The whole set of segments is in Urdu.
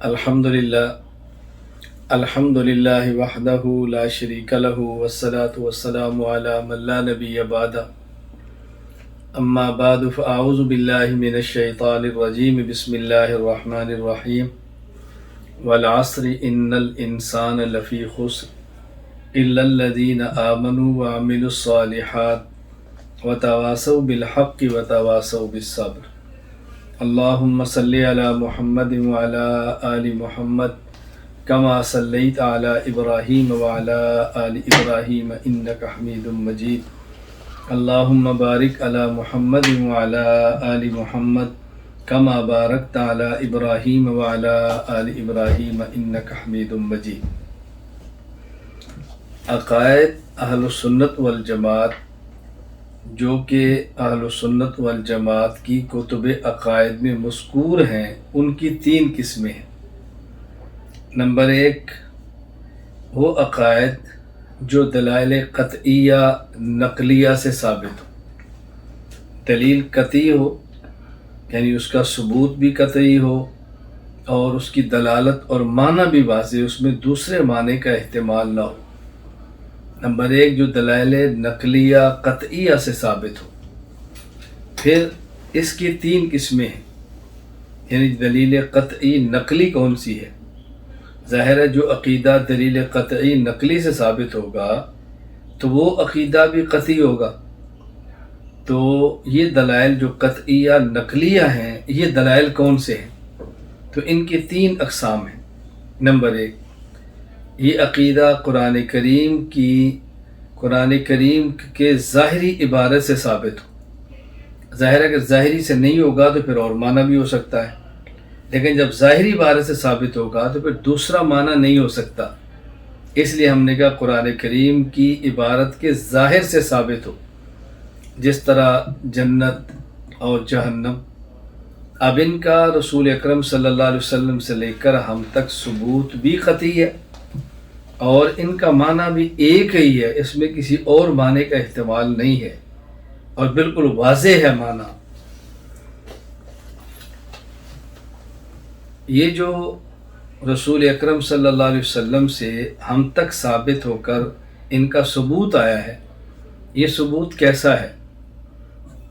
الحمد للہ وحدہ لا شریک لہ والصلاة والسلام علی من لا نبی بعدہ اما بعد فاعوذ باللہ من الشیطان الرجیم بسم اللہ الرحمن الرحیم والعصر ان الانسان لفی خسر الا الذین آمنوا وعملوا الصالحات وتواصوا بالحق وتواصوا بالصبر اللہم صلی علی محمد وعلی آل محمد کما صلیت علی ابراہیم وعلی آل ابراہیم انک حمید مجید اللہم بارک علی محمد وعلی آل محمد کما بارکت علی ابراہیم وعلی آل ابراہیم انک حمید مجید۔ عقائد اہل سنت والجماعت جو کہ اہل سنت والجماعت کی کتب عقائد میں مذکور ہیں، ان کی 3 قسمیں ہیں۔ نمبر 1 وہ عقائد جو دلائل قطعیہ نقلیہ سے ثابت ہو، دلیل قطعی ہو یعنی اس کا ثبوت بھی قطعی ہو اور اس کی دلالت اور معنی بھی واضح، اس میں دوسرے معنی کا احتمال نہ ہو۔ نمبر 1 جو دلائل نقلیہ قطعیہ سے ثابت ہو۔ پھر اس کی 3 قسمیں ہیں، یعنی دلیل قطعی نقلی کون سی ہے؟ ظاہر ہے جو عقیدہ دلیل قطعی نقلی سے ثابت ہوگا تو وہ عقیدہ بھی قطعی ہوگا۔ تو یہ دلائل جو قطعیہ نقلیہ ہیں، یہ دلائل کون سے ہیں؟ تو ان کی 3 اقسام ہیں۔ نمبر 1 یہ عقیدہ قرآن کریم کے ظاہری عبارت سے ثابت ہو۔ ظاہر اگر ظاہری سے نہیں ہوگا تو پھر اور معنی بھی ہو سکتا ہے، لیکن جب ظاہری عبارت سے ثابت ہوگا تو پھر دوسرا معنی نہیں ہو سکتا، اس لیے ہم نے کہا قرآن کریم کی عبارت کے ظاہر سے ثابت ہو، جس طرح جنت اور جہنم۔ اب ان کا رسول اکرم صلی اللہ علیہ وسلم سے لے کر ہم تک ثبوت بھی قطعی ہے اور ان کا معنی بھی ایک ہی ہے، اس میں کسی اور معنی کا احتمال نہیں ہے اور بالکل واضح ہے معنی۔ یہ جو رسول اکرم صلی اللہ علیہ وسلم سے ہم تک ثابت ہو کر ان کا ثبوت آیا ہے، یہ ثبوت کیسا ہے؟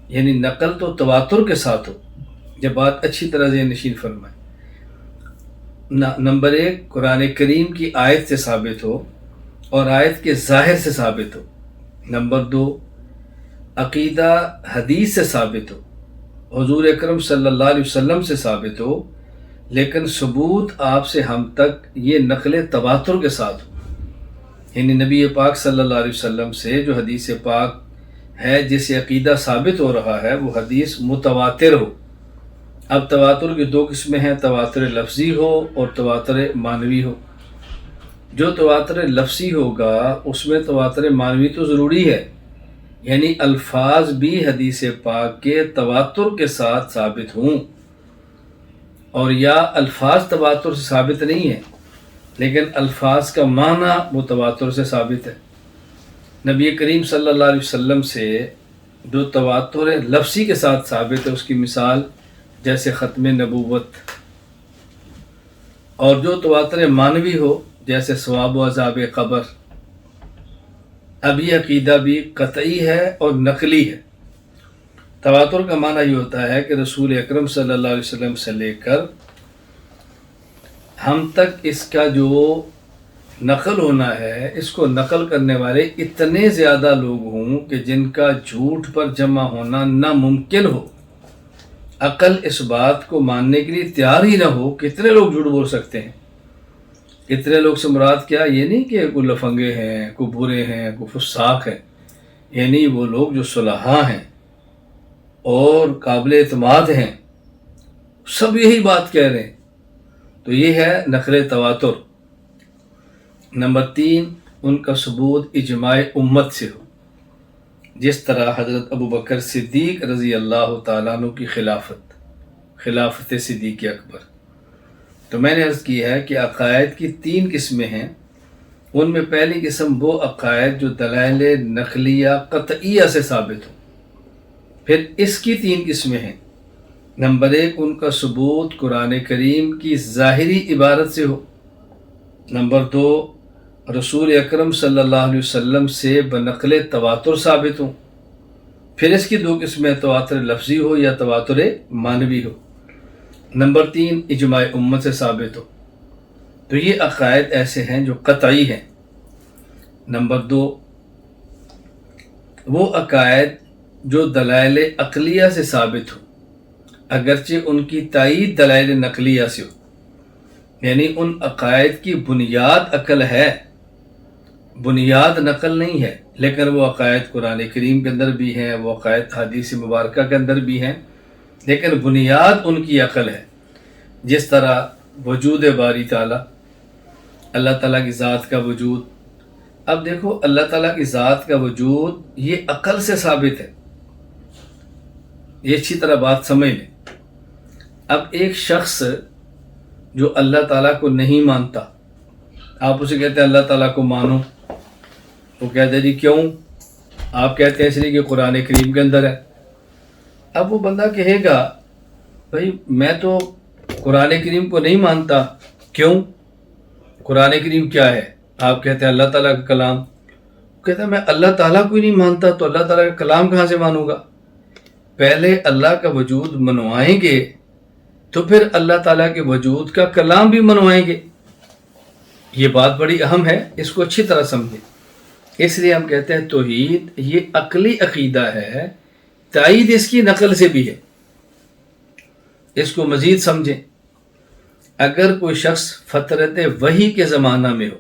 یعنی نقل تو تواتر کے ساتھ ہو، جب بات اچھی طرح ذہن نشین فرمائے۔ نمبر 1 قرآن کریم کی آیت سے ثابت ہو اور آیت کے ظاہر سے ثابت ہو۔ نمبر 2 عقیدہ حدیث سے ثابت ہو، حضور اکرم صلی اللہ علیہ وسلم سے ثابت ہو، لیکن ثبوت آپ سے ہم تک یہ نقل تواتر کے ساتھ ہو، یعنی نبی پاک صلی اللہ علیہ وسلم سے جو حدیث پاک ہے جس سے عقیدہ ثابت ہو رہا ہے وہ حدیث متواتر ہو۔ اب تواتر کی 2 قسمیں ہیں، تواتر لفظی ہو اور تواتر معنوی ہو۔ جو تواتر لفظی ہوگا اس میں تواتر معنوی تو ضروری ہے، یعنی الفاظ بھی حدیث پاک کے تواتر کے ساتھ ثابت ہوں، اور یا الفاظ تواتر سے ثابت نہیں ہیں لیکن الفاظ کا معنی متواتر سے ثابت ہے۔ نبی کریم صلی اللہ علیہ وسلم سے جو تواتر لفظی کے ساتھ ثابت ہے، اس کی مثال جیسے ختم نبوت، اور جو تواتر معنوی ہو جیسے ثواب و عذاب قبر۔ اب یہ عقیدہ بھی قطعی ہے اور نقلی ہے۔ تواتر کا معنی یہ ہوتا ہے کہ رسول اکرم صلی اللہ علیہ وسلم سے لے کر ہم تک اس کا جو نقل ہونا ہے، اس کو نقل کرنے والے اتنے زیادہ لوگ ہوں کہ جن کا جھوٹ پر جمع ہونا ناممکن ہو۔ عقل اس بات کو ماننے کے لیے تیار ہی نہ ہو۔ کتنے لوگ جھوٹ بول سکتے ہیں؟ کتنے لوگ سے مراد کیا؟ یہ نہیں کہ کوئی لفنگے ہیں، کوئی برے ہیں، کوئی فساق ہیں، یعنی وہ لوگ جو صلحاء ہیں اور قابل اعتماد ہیں، سب یہی بات کہہ رہے ہیں، تو یہ ہے نقل تواتر۔ نمبر 3 ان کا ثبوت اجماع امت سے ہو، جس طرح حضرت ابو بکر صدیق رضی اللہ تعالیٰ عنہ کی خلافت صدیق اکبر۔ تو میں نے عرض کی ہے کہ عقائد کی 3 قسمیں ہیں۔ ان میں پہلی قسم وہ عقائد جو دلائل نقلیہ قطعیہ سے ثابت ہو۔ پھر اس کی 3 قسمیں ہیں۔ نمبر 1 ان کا ثبوت قرآن کریم کی ظاہری عبارت سے ہو، نمبر 2 رسول اکرم صلی اللہ علیہ وسلم سے بنقل تواتر ثابت ہوں، پھر اس کی 2 قسمیں تواتر لفظی ہو یا تواتر معنوی ہو، نمبر 3 اجماع امت سے ثابت ہو۔ تو یہ عقائد ایسے ہیں جو قطعی ہیں۔ نمبر 2 وہ عقائد جو دلائل عقلیہ سے ثابت ہو، اگرچہ ان کی تائید دلائل نقلیہ سے ہو، یعنی ان عقائد کی بنیاد عقل ہے، بنیاد نقل نہیں ہے، لیکن وہ عقائد قرآن کریم کے اندر بھی ہیں، وہ عقائد حدیث مبارکہ کے اندر بھی ہیں، لیکن بنیاد ان کی عقل ہے۔ جس طرح وجود باری تعالیٰ، اللہ تعالیٰ کی ذات کا وجود، اب دیکھو اللہ تعالیٰ کی ذات کا وجود یہ عقل سے ثابت ہے، یہ اچھی طرح بات سمجھ لیں۔ اب ایک شخص جو اللہ تعالیٰ کو نہیں مانتا، آپ اسے کہتے ہیں اللہ تعالیٰ کو مانو، وہ کہتے ہیں جی کیوں؟ آپ کہتے ہیں اس لیے کہ قرآن کریم کے اندر ہے۔ اب وہ بندہ کہے گا بھائی میں تو قرآن کریم کو نہیں مانتا، کیوں؟ قرآن کریم کیا ہے؟ آپ کہتے ہیں اللہ تعالیٰ کا کلام۔ وہ کہتا ہے میں اللہ تعالیٰ کو ہی نہیں مانتا تو اللہ تعالیٰ کا کلام کہاں سے مانوں گا؟ پہلے اللہ کا وجود منوائیں گے تو پھر اللہ تعالیٰ کے وجود کا کلام بھی منوائیں گے۔ یہ بات بڑی اہم ہے، اس کو اچھی طرح سمجھیں۔ اس لیے ہم کہتے ہیں توحید یہ عقلی عقیدہ ہے، تائید اس کی نقل سے بھی ہے۔ اس کو مزید سمجھیں۔ اگر کوئی شخص فطرت وحی کے زمانہ میں ہو،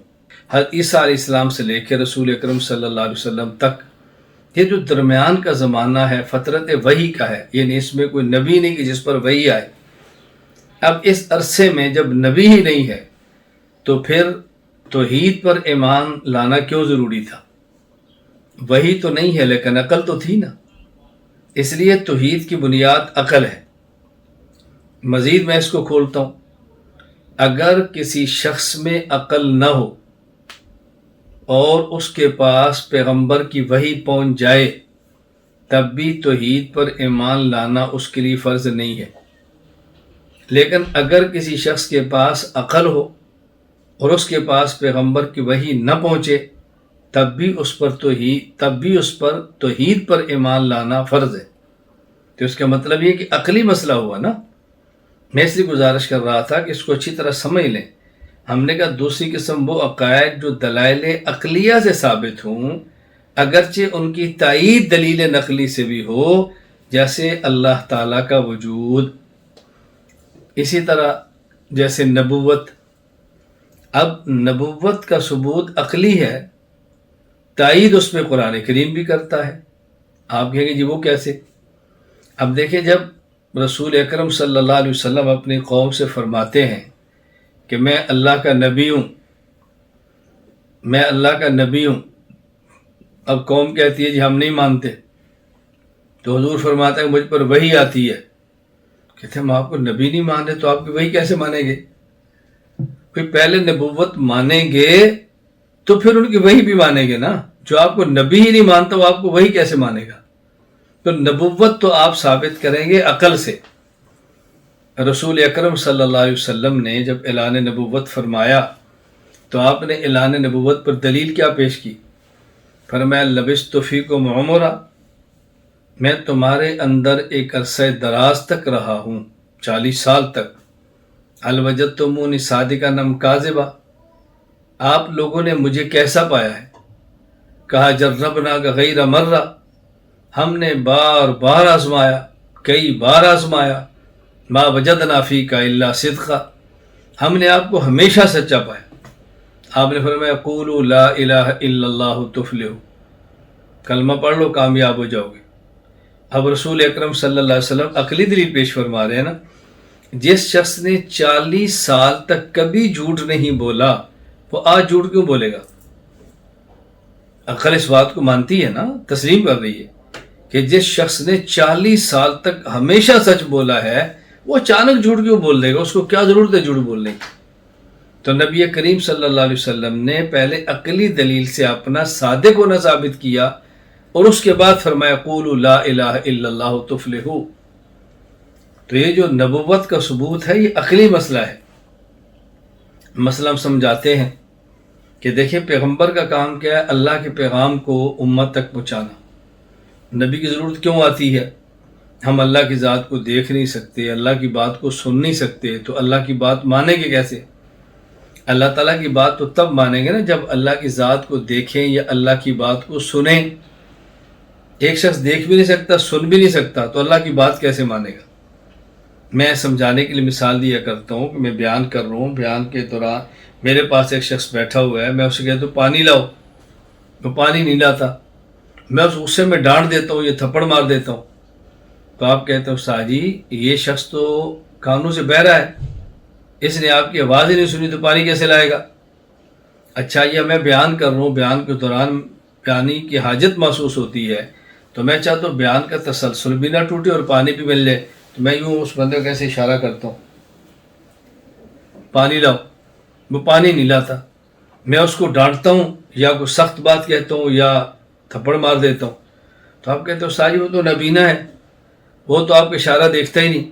حضرت عیسیٰ علیہ السلام سے لے کے رسول اکرم صلی اللہ علیہ وسلم تک، یہ جو درمیان کا زمانہ ہے فطرت وحی کا ہے، یعنی اس میں کوئی نبی نہیں کہ جس پر وحی آئے۔ اب اس عرصے میں جب نبی ہی نہیں ہے تو پھر توحید پر ایمان لانا کیوں ضروری تھا؟ وحی تو نہیں ہے لیکن عقل تو تھی نا، اس لیے توحید کی بنیاد عقل ہے۔ مزید میں اس کو کھولتا ہوں، اگر کسی شخص میں عقل نہ ہو اور اس کے پاس پیغمبر کی وحی پہنچ جائے تب بھی توحید پر ایمان لانا اس کے لیے فرض نہیں ہے۔ لیکن اگر کسی شخص کے پاس عقل ہو اور اس کے پاس پیغمبر کی وحی نہ پہنچے تب بھی اس پر توحید پر ایمان لانا فرض ہے۔ تو اس کا مطلب یہ کہ عقلی مسئلہ ہوا نا۔ میں اس لیے گزارش کر رہا تھا کہ اس کو اچھی طرح سمجھ لیں۔ ہم نے کہا دوسری قسم وہ عقائد جو دلائل عقلیہ سے ثابت ہوں، اگرچہ ان کی تائید دلیل نقلی سے بھی ہو، جیسے اللہ تعالیٰ کا وجود، اسی طرح جیسے نبوت۔ اب نبوت کا ثبوت عقلی ہے، تائید اس میں قرآن کریم بھی کرتا ہے۔ آپ کہیں گے جی وہ کیسے؟ اب دیکھیں جب رسول اکرم صلی اللہ علیہ وسلم اپنی قوم سے فرماتے ہیں کہ میں اللہ کا نبی ہوں، میں اللہ کا نبی ہوں، اب قوم کہتی ہے جی ہم نہیں مانتے، تو حضور فرماتا ہے مجھ پر وحی آتی ہے۔ کہتے ہیں ہم آپ کو نبی نہیں مان رہے تو آپ کی وحی کیسے مانیں گے؟ پھر پہلے نبوت مانیں گے تو پھر ان کی وحی بھی مانیں گے نا۔ جو آپ کو نبی ہی نہیں مانتا وہ آپ کو وحی کیسے مانے گا؟ تو نبوت تو آپ ثابت کریں گے عقل سے۔ رسول اکرم صلی اللہ علیہ وسلم نے جب اعلان نبوت فرمایا تو آپ نے اعلان نبوت پر دلیل کیا پیش کی؟ فرمایا لبثت فیکم عمرا، میں تمہارے اندر ایک عرصہ دراز تک رہا ہوں، 40 سال تک۔ هل وجدتمونی صادقا ام کاذبا، آپ لوگوں نے مجھے کیسا پایا ہے؟ کہا جربنا کا غیر مرہ، ہم نے بار بار آزمایا، کئی بار آزمایا، ما وجدنا فیک الا صدقا، ہم نے آپ کو ہمیشہ سچا پایا۔ آپ نے فرمایا قولوا لا الہ الا اللہ تفلحوا، کلمہ پڑھ لو کامیاب ہو جاؤ گے۔ اب رسول اکرم صلی اللہ علیہ وسلم عقلی دلیل پیش فرما رہے ہیں نا، جس شخص نے 40 سال تک کبھی جھوٹ نہیں بولا وہ آج جھوٹ کیوں بولے گا؟ عقل اس بات کو مانتی ہے نا، تسلیم کر رہی ہے کہ جس شخص نے 40 سال تک ہمیشہ سچ بولا ہے وہ اچانک جھوٹ کیوں بول دے گا؟ اس کو کیا ضرورت ہے جھوٹ بولنے کی؟ تو نبی کریم صلی اللہ علیہ وسلم نے پہلے عقلی دلیل سے اپنا صادق ہونا ثابت کیا اور اس کے بعد فرمایا قولوا لا الہ الا اللہ تفلحوا۔ تو یہ جو نبوت کا ثبوت ہے یہ عقلی مسئلہ ہے۔ مثلا ہم سمجھاتے ہیں کہ دیکھیں پیغمبر کا کام کیا ہے؟ اللہ کے پیغام کو امت تک پہنچانا۔ نبی کی ضرورت کیوں آتی ہے؟ ہم اللہ کی ذات کو دیکھ نہیں سکتے، اللہ کی بات کو سن نہیں سکتے، تو اللہ کی بات مانیں گے کیسے؟ اللہ تعالیٰ کی بات تو تب مانیں گے نا جب اللہ کی ذات کو دیکھیں یا اللہ کی بات کو سنیں۔ ایک شخص دیکھ بھی نہیں سکتا، سن بھی نہیں سکتا، تو اللہ کی بات کیسے مانے گا؟ میں سمجھانے کے لیے مثال دیا کرتا ہوں کہ میں بیان کر رہا ہوں، بیان کے دوران میرے پاس ایک شخص بیٹھا ہوا ہے، میں اسے کہتا ہوں پانی لاؤ، وہ پانی نہیں لاتا، میں اس غصے میں ڈانٹ دیتا ہوں یا تھپڑ مار دیتا ہوں، تو آپ کہتے ہو استاد جی یہ شخص تو کانوں سے بہرا ہے، اس نے آپ کی آواز ہی نہیں سنی تو پانی کیسے لائے گا؟ اچھا یہ میں بیان کر رہا ہوں، بیان کے دوران پانی کی حاجت محسوس ہوتی ہے، تو میں چاہتا ہوں بیان کا تسلسل بھی نہ ٹوٹے اور پانی بھی مل جائے، تو میں یوں اس بندے کو کیسے اشارہ کرتا ہوں پانی لاؤ، وہ پانی نہیں لاتا، میں اس کو ڈانٹتا ہوں یا کوئی سخت بات کہتا ہوں یا تھپڑ مار دیتا ہوں، تو آپ کہتے ہو ساری وہ تو نبینا ہے، وہ تو آپ کا اشارہ دیکھتا ہی نہیں۔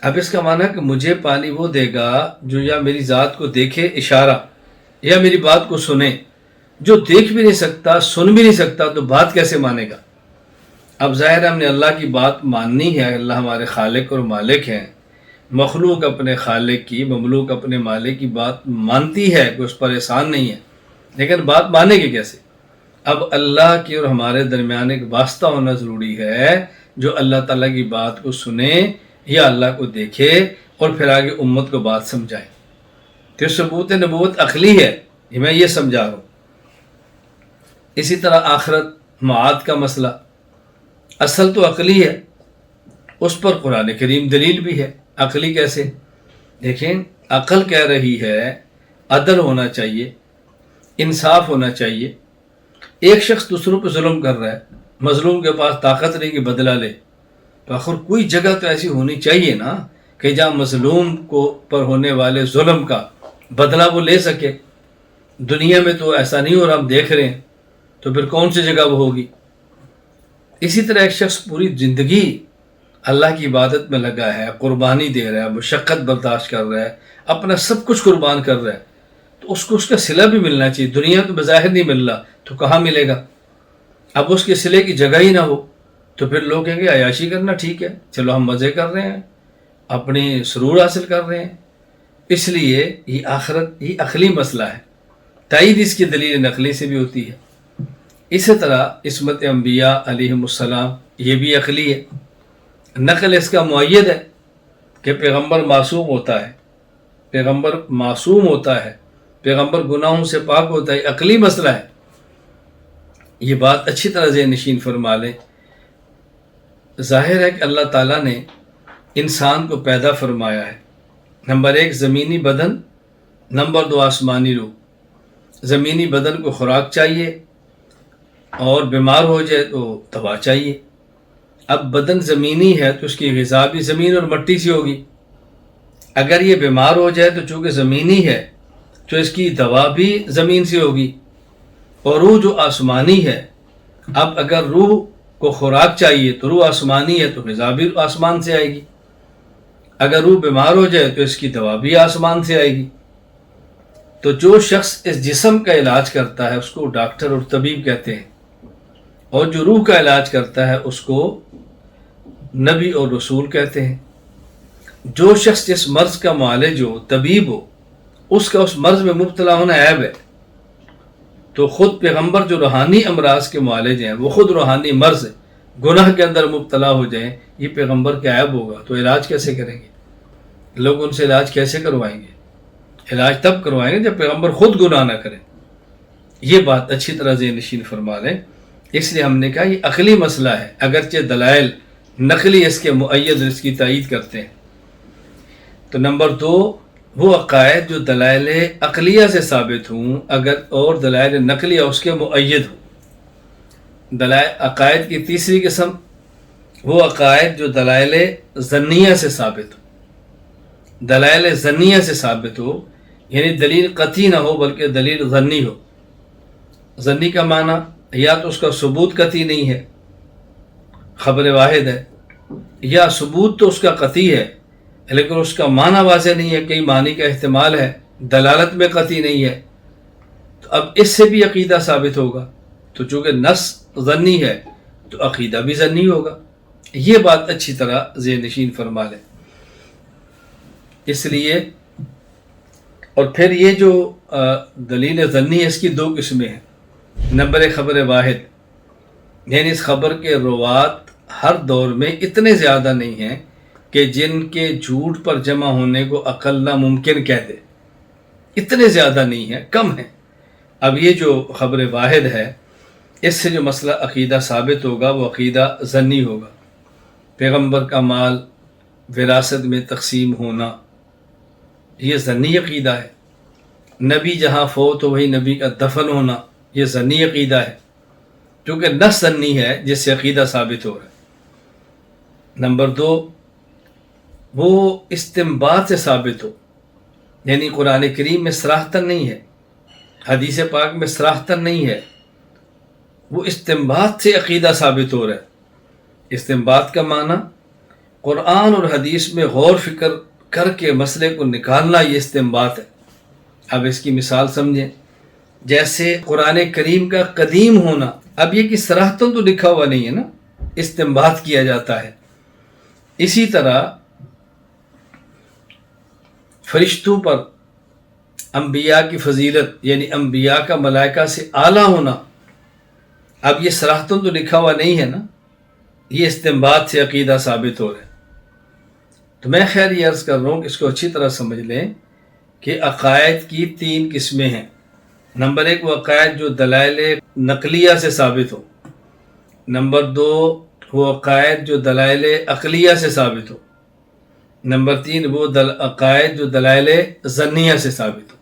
اب اس کا معنی ہے کہ مجھے پانی وہ دے گا جو یا میری ذات کو دیکھے اشارہ یا میری بات کو سنے، جو دیکھ بھی نہیں سکتا سن بھی نہیں سکتا تو بات کیسے مانے گا؟ اب ظاہر ہم نے اللہ کی بات ماننی ہے، اللہ ہمارے خالق اور مالک ہیں، مخلوق اپنے خالق کی، مملوک اپنے مالک کی بات مانتی ہے، کوئی اس پر احسان نہیں ہے، لیکن بات مانے گی کیسے؟ اب اللہ کی اور ہمارے درمیان ایک واسطہ ہونا ضروری ہے جو اللہ تعالیٰ کی بات کو سنے یا اللہ کو دیکھے اور پھر آگے امت کو بات سمجھائے۔ تو ثبوت نبوت عقلی ہے، میں یہ سمجھا رہا ہوں۔ اسی طرح آخرت معاد کا مسئلہ اصل تو عقلی ہے، اس پر قرآن کریم دلیل بھی ہے۔ عقلی کیسے؟ دیکھیں عقل کہہ رہی ہے عدل ہونا چاہیے، انصاف ہونا چاہیے۔ ایک شخص دوسروں پہ ظلم کر رہا ہے، مظلوم کے پاس طاقت نہیں کہ بدلہ لے، تو آخر کوئی جگہ تو ایسی ہونی چاہیے نا کہ جہاں مظلوم کو پر ہونے والے ظلم کا بدلہ وہ لے سکے۔ دنیا میں تو ایسا نہیں ہو رہا، ہم دیکھ رہے ہیں، تو پھر کون سی جگہ وہ ہوگی؟ اسی طرح ایک شخص پوری زندگی اللہ کی عبادت میں لگا ہے، قربانی دے رہا ہے، مشقت برداشت کر رہا ہے، اپنا سب کچھ قربان کر رہا ہے، تو اس کو اس کا صلہ بھی ملنا چاہیے۔ دنیا تو بظاہر نہیں مل رہا تو کہاں ملے گا؟ اب اس کے صلے کی جگہ ہی نہ ہو تو پھر لوگ کہیں گے عیاشی کرنا ٹھیک ہے، چلو ہم مزے کر رہے ہیں، اپنی سرور حاصل کر رہے ہیں۔ اس لیے یہ آخرت یہ عقلی مسئلہ ہے، تائید اس کی دلیل نقلی سے بھی ہوتی ہے۔ اسی طرح عصمت انبیاء علیہم السلام یہ بھی عقلی ہے، نقل اس کا معید ہے کہ پیغمبر معصوم ہوتا ہے، پیغمبر معصوم ہوتا ہے، پیغمبر گناہوں سے پاک ہوتا ہے، عقلی مسئلہ ہے۔ یہ بات اچھی طرح ذہن نشین فرما لیں۔ ظاہر ہے کہ اللہ تعالیٰ نے انسان کو پیدا فرمایا ہے، نمبر 1 زمینی بدن، نمبر 2 آسمانی روح۔ زمینی بدن کو خوراک چاہیے اور بیمار ہو جائے تو دوا چاہیے۔ اب بدن زمینی ہے تو اس کی غذا بھی زمین اور مٹی سے ہوگی، اگر یہ بیمار ہو جائے تو چونکہ زمینی ہے تو اس کی دوا بھی زمین سے ہوگی، اور روح جو آسمانی ہے، اب اگر روح کو خوراک چاہیے تو روح آسمانی ہے تو غذا بھی آسمان سے آئے گی، اگر روح بیمار ہو جائے تو اس کی دوا بھی آسمان سے آئے گی۔ تو جو شخص اس جسم کا علاج کرتا ہے اس کو ڈاکٹر اور طبیب کہتے ہیں، اور جو روح کا علاج کرتا ہے اس کو نبی اور رسول کہتے ہیں۔ جو شخص جس مرض کا معالج ہو، طبیب ہو، اس کا اس مرض میں مبتلا ہونا عیب ہے، تو خود پیغمبر جو روحانی امراض کے معالج ہیں وہ خود روحانی مرض گناہ کے اندر مبتلا ہو جائیں، یہ پیغمبر کا عیب ہوگا، تو علاج کیسے کریں گے؟ لوگ ان سے علاج کیسے کروائیں گے؟ علاج تب کروائیں گے جب پیغمبر خود گناہ نہ کریں۔ یہ بات اچھی طرح ذہن نشین فرما لیں۔ اس لیے ہم نے کہا یہ عقلی مسئلہ ہے، اگرچہ دلائل نقلی اس کے مؤید اس کی تائید کرتے ہیں۔ تو نمبر 2 وہ عقائد جو دلائل عقلیہ سے ثابت ہوں اگر اور دلائل نقلیہ اس کے مؤید ہوں۔ دلائل عقائد کی تیسری قسم وہ عقائد جو دلائل ظنیہ سے ثابت ہو، دلائل ظنیہ سے ثابت ہو، یعنی دلیل قطعی نہ ہو بلکہ دلیل ظنی ہو۔ ظنی کا معنی یا تو اس کا ثبوت قطعی نہیں ہے، خبر واحد ہے، یا ثبوت تو اس کا قطعی ہے لیکن اس کا معنی واضح نہیں ہے، کئی معنی کا احتمال ہے، دلالت میں قطعی نہیں ہے، تو اب اس سے بھی عقیدہ ثابت ہوگا، تو چونکہ نص ظنی ہے تو عقیدہ بھی ظنی ہوگا۔ یہ بات اچھی طرح ذہن نشین فرما لیں۔ اس لیے اور پھر یہ جو دلیل ظنی ہے اس کی دو قسمیں ہیں۔ نمبر ایک خبر واحد، یعنی اس خبر کے روات ہر دور میں اتنے زیادہ نہیں ہیں کہ جن کے جھوٹ پر جمع ہونے کو عقل ناممکن کہہ دے، اتنے زیادہ نہیں ہیں، کم ہیں۔ اب یہ جو خبر واحد ہے اس سے جو مسئلہ عقیدہ ثابت ہوگا وہ عقیدہ ظنی ہوگا۔ پیغمبر کا مال وراثت میں تقسیم ہونا یہ ظنی عقیدہ ہے۔ نبی جہاں فوت ہو وہی نبی کا دفن ہونا یہ ظنی عقیدہ ہے، کیونکہ نص ظنی ہے جس سے عقیدہ ثابت ہو رہا ہے۔ نمبر دو، وہ استنباط سے ثابت ہو، یعنی قرآن کریم میں صراحتاً نہیں ہے، حدیث پاک میں صراحتاً نہیں ہے، وہ استنباط سے عقیدہ ثابت ہو رہا ہے۔ استنباط کا معنی قرآن اور حدیث میں غور فکر کر کے مسئلے کو نکالنا، یہ استنباط ہے۔ اب اس کی مثال سمجھیں، جیسے قرآن کریم کا قدیم ہونا، اب یہ کہ صراحتاً تو لکھا ہوا نہیں ہے نا، استنباط کیا جاتا ہے۔ اسی طرح فرشتوں پر انبیاء کی فضیلت، یعنی انبیاء کا ملائکہ سے اعلیٰ ہونا، اب یہ صراحتاً تو لکھا ہوا نہیں ہے نا، یہ استنباط سے عقیدہ ثابت ہو رہا ہے۔ تو میں خیر یہ عرض کر رہا ہوں کہ اس کو اچھی طرح سمجھ لیں کہ عقائد کی تین قسمیں ہیں۔ نمبر ایک وہ عقائد جو دلائل نقلیہ سے ثابت ہو، نمبر دو وہ عقائد جو دلائل عقلیہ سے ثابت ہو، نمبر تین وہ عقائد جو دلائل ظنیہ سے ثابت ہو۔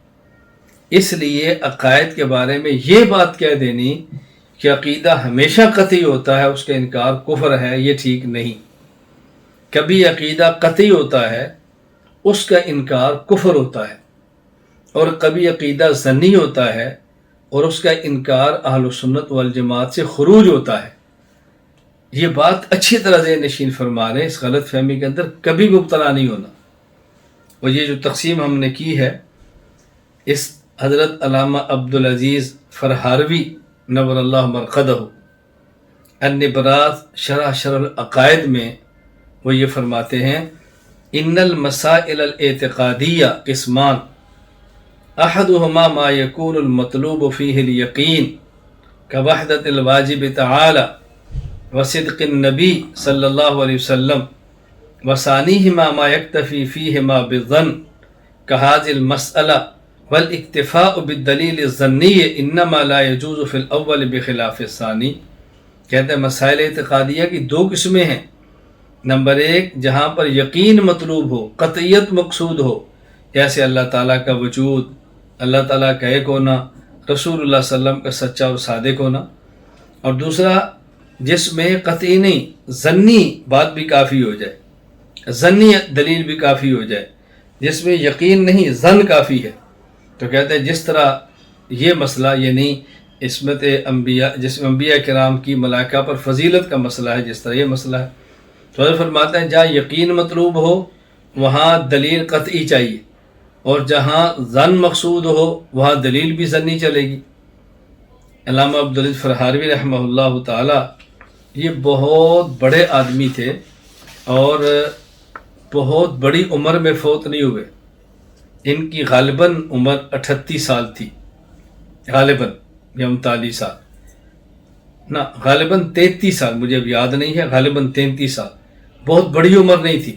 اس لیے عقائد کے بارے میں یہ بات کہہ دینی کہ عقیدہ ہمیشہ قطعی ہوتا ہے، اس کا انکار کفر ہے، یہ ٹھیک نہیں۔ کبھی عقیدہ قطعی ہوتا ہے اس کا انکار کفر ہوتا ہے، اور کبھی عقیدہ ظنی ہوتا ہے اور اس کا انکار اہل سنت والجماعت سے خروج ہوتا ہے۔ یہ بات اچھی طرح ذہن نشین فرما رہے ہیں، اس غلط فہمی کے اندر کبھی مبتلا نہیں ہونا۔ اور یہ جو تقسیم ہم نے کی ہے، اس حضرت علامہ عبدالعزیز فرہاروی نور اللہ مرقدہ النبراس شرح العقائد میں وہ یہ فرماتے ہیں، ان المسائل الاعتقادیہ قسمان، احدهما ما يكون المطلوب فيه اليقين كوحدة الواجب تعالى وصدق النبي صلى الله عليه وسلم، وثانيهما ما يكتفي فيهما بالظن كهذه المسألة، والاكتفاء بالدلیل الظنی انما لا يجوز في الاول بخلاف الثانی۔ کہتے ہیں مسائل اعتقادیہ کی دو قسمیں ہیں۔ نمبر ایک جہاں پر یقین مطلوب ہو، قطعیت مقصود ہو، جیسے اللہ تعالیٰ کا وجود، اللہ تعالیٰ کا ایک ہونا، رسول اللہ صلی اللہ علیہ وسلم کا سچا اور صادق ہونا۔ اور دوسرا جس میں قطعی نہیں، ظنی بات بھی کافی ہو جائے، ظنی دلیل بھی کافی ہو جائے، جس میں یقین نہیں ظن کافی ہے۔ تو کہتے ہیں جس طرح یہ مسئلہ، یعنی عصمت انبیاء، جس میں انبیاء کرام کی ملائکہ پر فضیلت کا مسئلہ ہے، جس طرح یہ مسئلہ ہے، تو حضرت فرماتے ہیں جہاں یقین مطلوب ہو وہاں دلیل قطعی چاہیے، اور جہاں ظن مقصود ہو وہاں دلیل بھی ظنی چلے گی۔ علامہ عبدالعزیز فرہاروی رحمہ اللہ تعالی یہ بہت بڑے آدمی تھے اور بہت بڑی عمر میں فوت نہیں ہوئے۔ ان کی غالباً عمر 38 سال تھی، غالباً یا 39 سال، نہ غالباً 33 سال، مجھے اب یاد نہیں ہے، غالباً 33 سال، بہت بڑی عمر نہیں تھی۔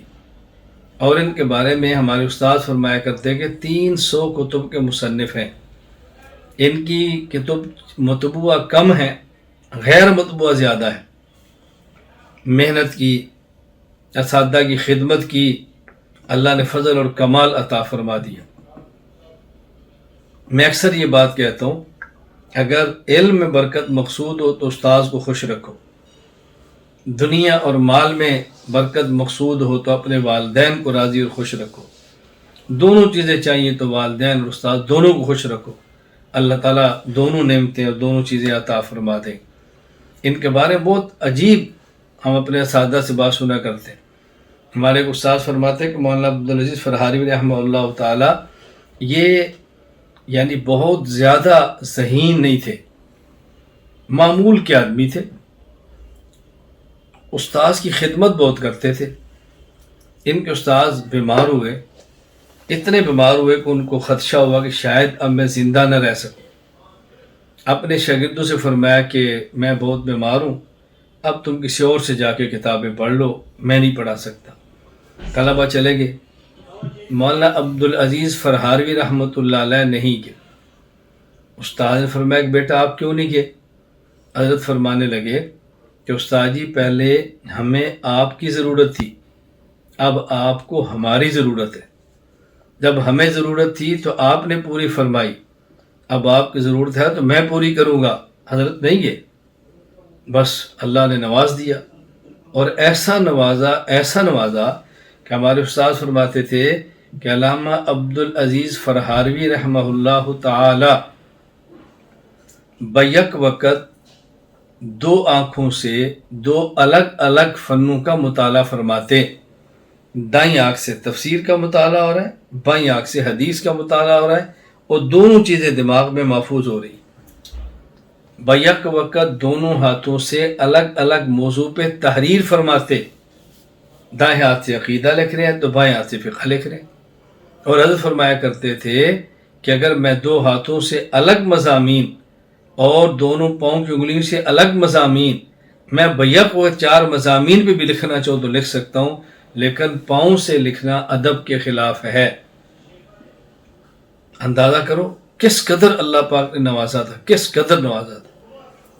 اور ان کے بارے میں ہمارے استاد فرمایا کرتے کہ 300 کتب کے مصنف ہیں۔ ان کی کتب مطبوعہ کم ہیں، غیر مطبوعہ زیادہ ہیں۔ محنت کی، اساتذہ کی خدمت کی، اللہ نے فضل اور کمال عطا فرما دیا۔ میں اکثر یہ بات کہتا ہوں، اگر علم میں برکت مقصود ہو تو استاذ کو خوش رکھو، دنیا اور مال میں برکت مقصود ہو تو اپنے والدین کو راضی اور خوش رکھو۔ دونوں چیزیں چاہیے تو والدین اور استاد دونوں کو خوش رکھو، اللہ تعالیٰ دونوں نعمتیں اور دونوں چیزیں عطا فرما دیں۔ ان کے بارے میں بہت عجیب ہم اپنے اساتذہ سے بات سنا کرتے ہیں۔ ہمارے ایک استاد فرماتے ہیں کہ مولانا عبدالعزیز فرہاروی رحمہ اللہ تعالیٰ یہ یعنی بہت زیادہ ذہین نہیں تھے، معمول کے آدمی تھے، استاذ کی خدمت بہت کرتے تھے۔ ان کے استاذ بیمار ہوئے، اتنے بیمار ہوئے کہ ان کو خدشہ ہوا کہ شاید اب میں زندہ نہ رہ سکوں۔ اپنے شاگردوں سے فرمایا کہ میں بہت بیمار ہوں، اب تم کسی اور سے جا کے کتابیں پڑھ لو، میں نہیں پڑھا سکتا۔ طلبہ چلے گئے۔ مولانا عبدالعزیز فرہاروی رحمۃ اللہ علیہ نہیں گئے۔ استاد نے فرمایا کہ بیٹا آپ کیوں نہیں گئے؟ حضرت فرمانے لگے کہ استاد جی پہلے ہمیں آپ کی ضرورت تھی، اب آپ کو ہماری ضرورت ہے۔ جب ہمیں ضرورت تھی تو آپ نے پوری فرمائی، اب آپ کی ضرورت ہے تو میں پوری کروں گا۔ حضرت نہیں گئے، بس اللہ نے نواز دیا، اور ایسا نوازا کہ ہمارے استاد فرماتے تھے کہ علامہ عبدالعزیز فرہاروی رحمہ اللہ تعالی بیک وقت دو آنکھوں سے دو الگ الگ فنوں کا مطالعہ فرماتے۔ دائیں آنکھ سے تفسیر کا مطالعہ ہو رہا ہے، بائیں آنکھ سے حدیث کا مطالعہ ہو رہا ہے، اور دونوں چیزیں دماغ میں محفوظ ہو رہی۔ بیک وقت دونوں ہاتھوں سے الگ الگ موضوع پہ تحریر فرماتے۔ دائیں ہاتھ سے عقیدہ لکھ رہے ہیں تو بائیں ہاتھ سے فقہ لکھ رہے ہیں۔ اور حضرت فرمایا کرتے تھے کہ اگر میں دو ہاتھوں سے الگ مضامین اور دونوں پاؤں کی انگلیوں سے الگ مضامین، میں بیک و 4 مضامین پہ بھی لکھنا چاہوں تو لکھ سکتا ہوں، لیکن پاؤں سے لکھنا ادب کے خلاف ہے۔ اندازہ کرو کس قدر اللہ پاک نے نوازا تھا، کس قدر نوازا تھا۔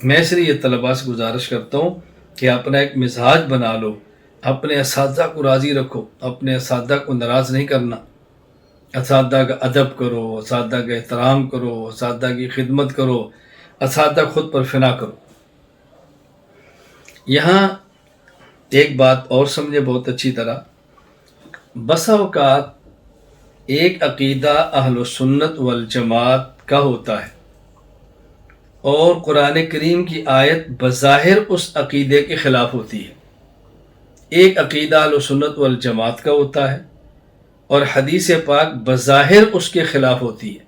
میں اس لیے یہ طلباء سے گزارش کرتا ہوں کہ اپنا ایک مزاج بنا لو، اپنے اساتذہ کو راضی رکھو، اپنے اساتذہ کو ناراض نہیں کرنا، اساتذہ کا ادب کرو، اساتذہ کا احترام کرو، اساتذہ کی خدمت کرو، اساتذہ خود پر فنا کرو۔ یہاں ایک بات اور سمجھے بہت اچھی طرح، بسا اوقات ایک عقیدہ اہل سنت والجماعت کا ہوتا ہے اور قرآن کریم کی آیت بظاہر اس عقیدے کے خلاف ہوتی ہے۔ ایک عقیدہ اہل سنت والجماعت کا ہوتا ہے اور حدیث پاک بظاہر اس کے خلاف ہوتی ہے۔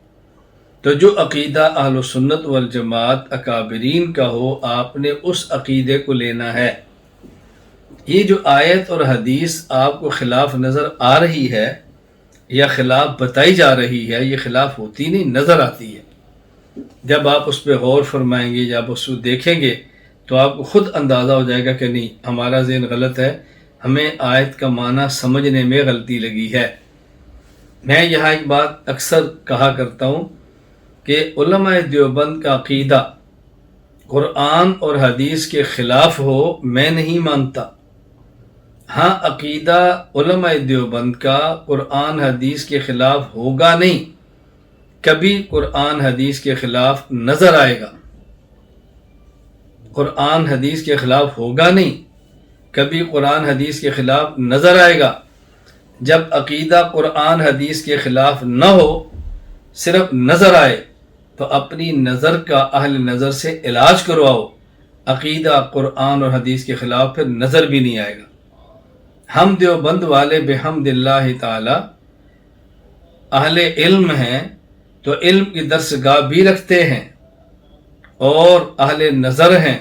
تو جو عقیدہ اہل سنت والجماعت اکابرین کا ہو، آپ نے اس عقیدے کو لینا ہے۔ یہ جو آیت اور حدیث آپ کو خلاف نظر آ رہی ہے یا خلاف بتائی جا رہی ہے، یہ خلاف ہوتی نہیں، نظر آتی ہے۔ جب آپ اس پہ غور فرمائیں گے، جب اس کو دیکھیں گے تو آپ کو خود اندازہ ہو جائے گا کہ نہیں، ہمارا ذہن غلط ہے، ہمیں آیت کا معنی سمجھنے میں غلطی لگی ہے۔ میں یہاں ایک بات اکثر کہا کرتا ہوں کہ علماء دیوبند کا عقیدہ قرآن اور حدیث کے خلاف ہو، میں نہیں مانتا۔ ہاں، عقیدہ علماء دیوبند کا قرآن حدیث کے خلاف ہوگا نہیں، کبھی قرآن حدیث کے خلاف نظر آئے گا۔ قرآن حدیث کے خلاف ہوگا نہیں، کبھی قرآن حدیث کے خلاف نظر آئے گا۔ جب عقیدہ قرآن حدیث کے خلاف نہ ہو، صرف نظر آئے، تو اپنی نظر کا اہل نظر سے علاج کرواؤ۔ عقیدہ قرآن اور حدیث کے خلاف پھر نظر بھی نہیں آئے گا۔ ہم دیوبند والے بحمد اللہ تعالی اہل علم ہیں، تو علم کی درسگاہ بھی رکھتے ہیں، اور اہل نظر ہیں